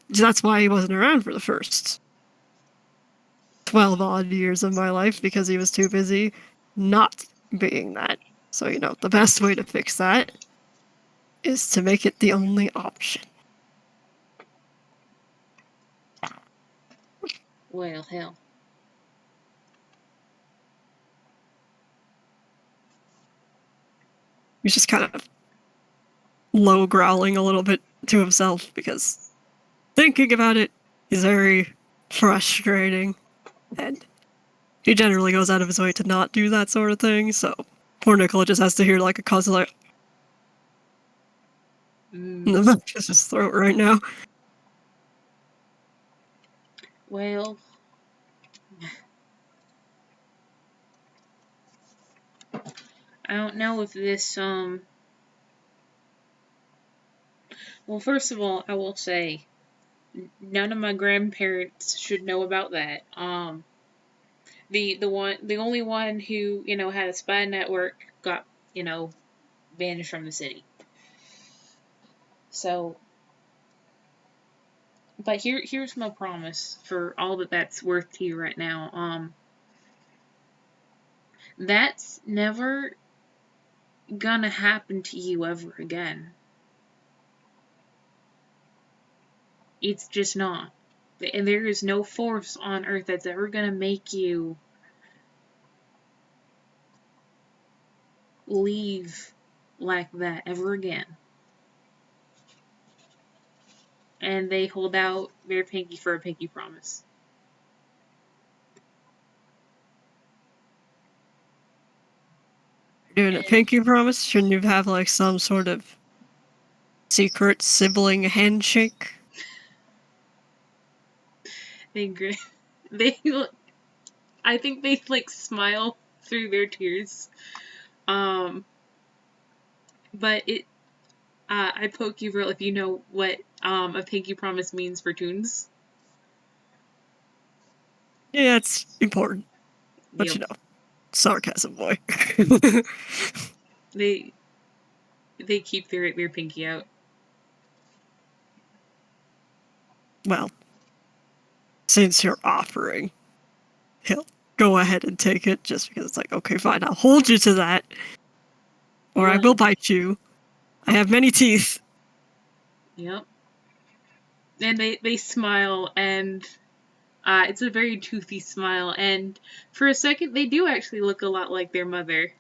Speaker 2: That's why he wasn't around for the first 12 odd years of my life, because he was too busy not being that. So, the best way to fix that is to make it the only option.
Speaker 1: Well, hell.
Speaker 2: He's just kind of low growling a little bit to himself because thinking about it is very frustrating. And he generally goes out of his way to not do that sort of thing, so poor Nikola just has to hear like a constant like in the back of his throat right now.
Speaker 1: Well, I don't know if this, well, first of all, I will say, none of my grandparents should know about that. The only one who, had a spy network got, banished from the city. So, but here's my promise for all that's worth to you right now. That's never gonna happen to you ever again. It's just not. And there is no force on earth that's ever gonna make you leave like that ever again. And they hold out their pinky for a pinky promise.
Speaker 2: Doing a pinky promise? Shouldn't you have like some sort of secret sibling handshake?
Speaker 1: They I think they like smile through their tears. But I poke you, Verl, if you know what a pinky promise means for toons.
Speaker 2: Yeah, it's important. But
Speaker 1: Yep.
Speaker 2: sarcasm, boy.
Speaker 1: They keep their pinky out.
Speaker 2: Well, since you're offering, he'll go ahead and take it just because it's like, okay, fine, I'll hold you to that. Or I will bite you. I have many teeth.
Speaker 1: Yep. And they smile, and it's a very toothy smile, and for a second they do actually look a lot like their mother.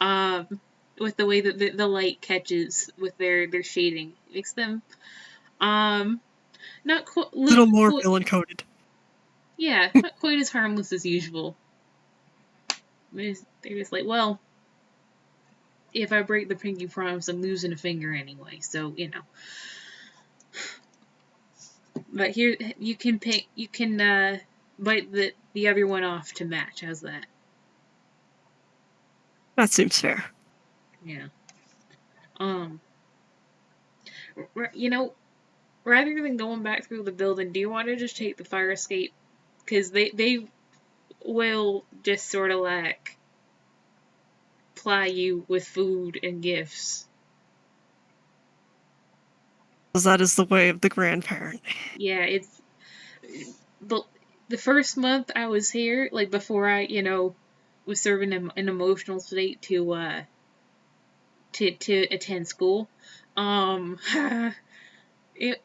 Speaker 1: With the way that the light catches with their shading. It makes them not quite
Speaker 2: A little more villain coded.
Speaker 1: Yeah, not quite as harmless as usual. They're just like, well, if I break the pinky promise, I'm losing a finger anyway, so But here you can bite the other one off to match. How's that?
Speaker 2: That seems fair.
Speaker 1: Yeah. Rather than going back through the building, do you want to just take the fire escape? Because they will just sort of like ply you with food and gifts.
Speaker 2: Because that is the way of the grandparent.
Speaker 1: Yeah, it's the first month I was here, like before I, was serving an emotional state to attend school. It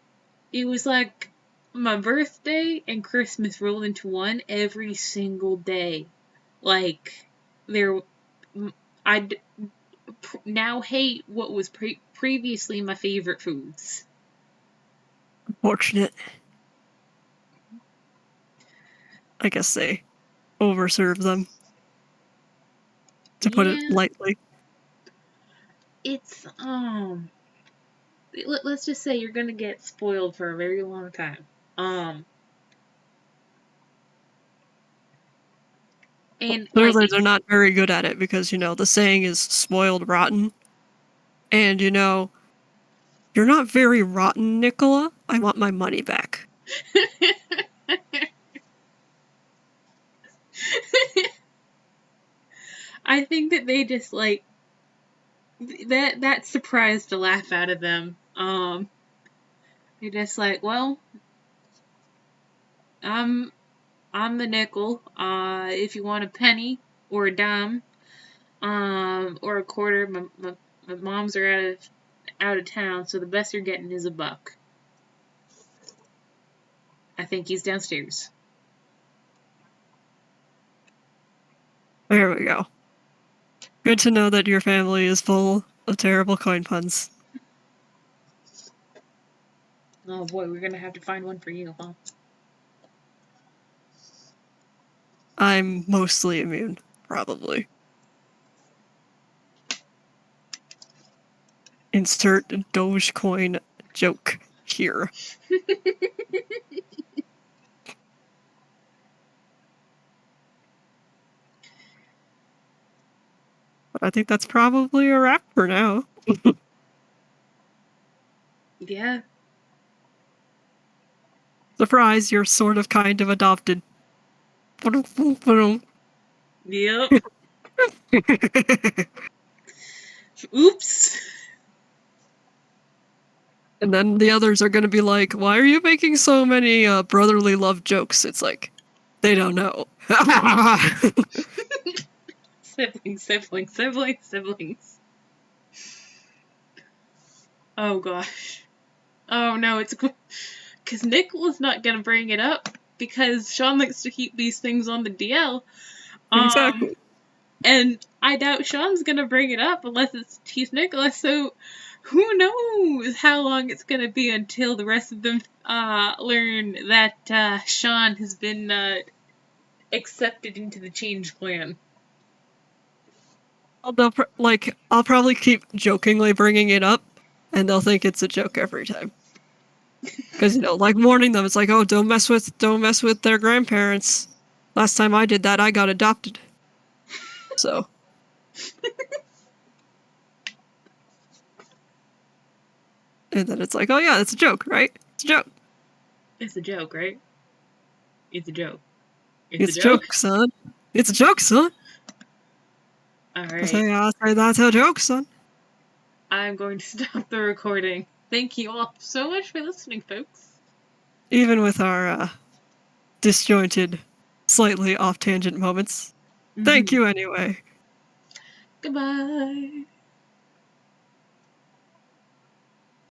Speaker 1: it was like my birthday and Christmas rolled into one every single day. Like there, I now hate what was previously my favorite foods.
Speaker 2: Unfortunate. I guess they overserve them, to put it lightly.
Speaker 1: It's let's just say you're gonna get spoiled for a very long time. And
Speaker 2: Clearly they're not very good at it because, the saying is spoiled rotten. And, you're not very rotten, Nikola. I want my money back.
Speaker 1: I think that they just like that surprised the laugh out of them. They're just like, well, I'm the nickel. If you want a penny or a dime, or a quarter, my moms are out of town, so the best you're getting is a buck. I think he's downstairs.
Speaker 2: There we go. Good to know that your family is full of terrible coin puns.
Speaker 1: Oh boy, we're gonna have to find one for you, huh?
Speaker 2: I'm mostly immune, probably. Insert Dogecoin joke here. But I think that's probably a wrap for now.
Speaker 1: Yeah.
Speaker 2: Surprise, you're sort of kind of adopted.
Speaker 1: Yep. Oops.
Speaker 2: And then the others are gonna be like, why are you making so many brotherly love jokes? It's like, they don't know.
Speaker 1: Siblings. Oh gosh. Oh no, it's because Nicola's not gonna bring it up because Shaun likes to keep these things on the DL.
Speaker 2: Exactly.
Speaker 1: And I doubt Shaun's gonna bring it up unless it's Teeth Nikola, so who knows how long it's gonna be until the rest of them learn that Shaun has been accepted into the Change Clan.
Speaker 2: I'll probably keep jokingly bringing it up, and they'll think it's a joke every time. Because like warning them, it's like, oh, don't mess with their grandparents. Last time I did that, I got adopted. So. And then it's like, oh yeah, it's a joke, right? It's a joke.
Speaker 1: It's a joke, right? It's a joke.
Speaker 2: It's a joke, son. It's a joke, son.
Speaker 1: Alright.
Speaker 2: I say that's a joke, son.
Speaker 1: I'm going to stop the recording. Thank you all so much for listening, folks.
Speaker 2: Even with our disjointed, slightly off-tangent moments. Thank you anyway.
Speaker 1: Goodbye.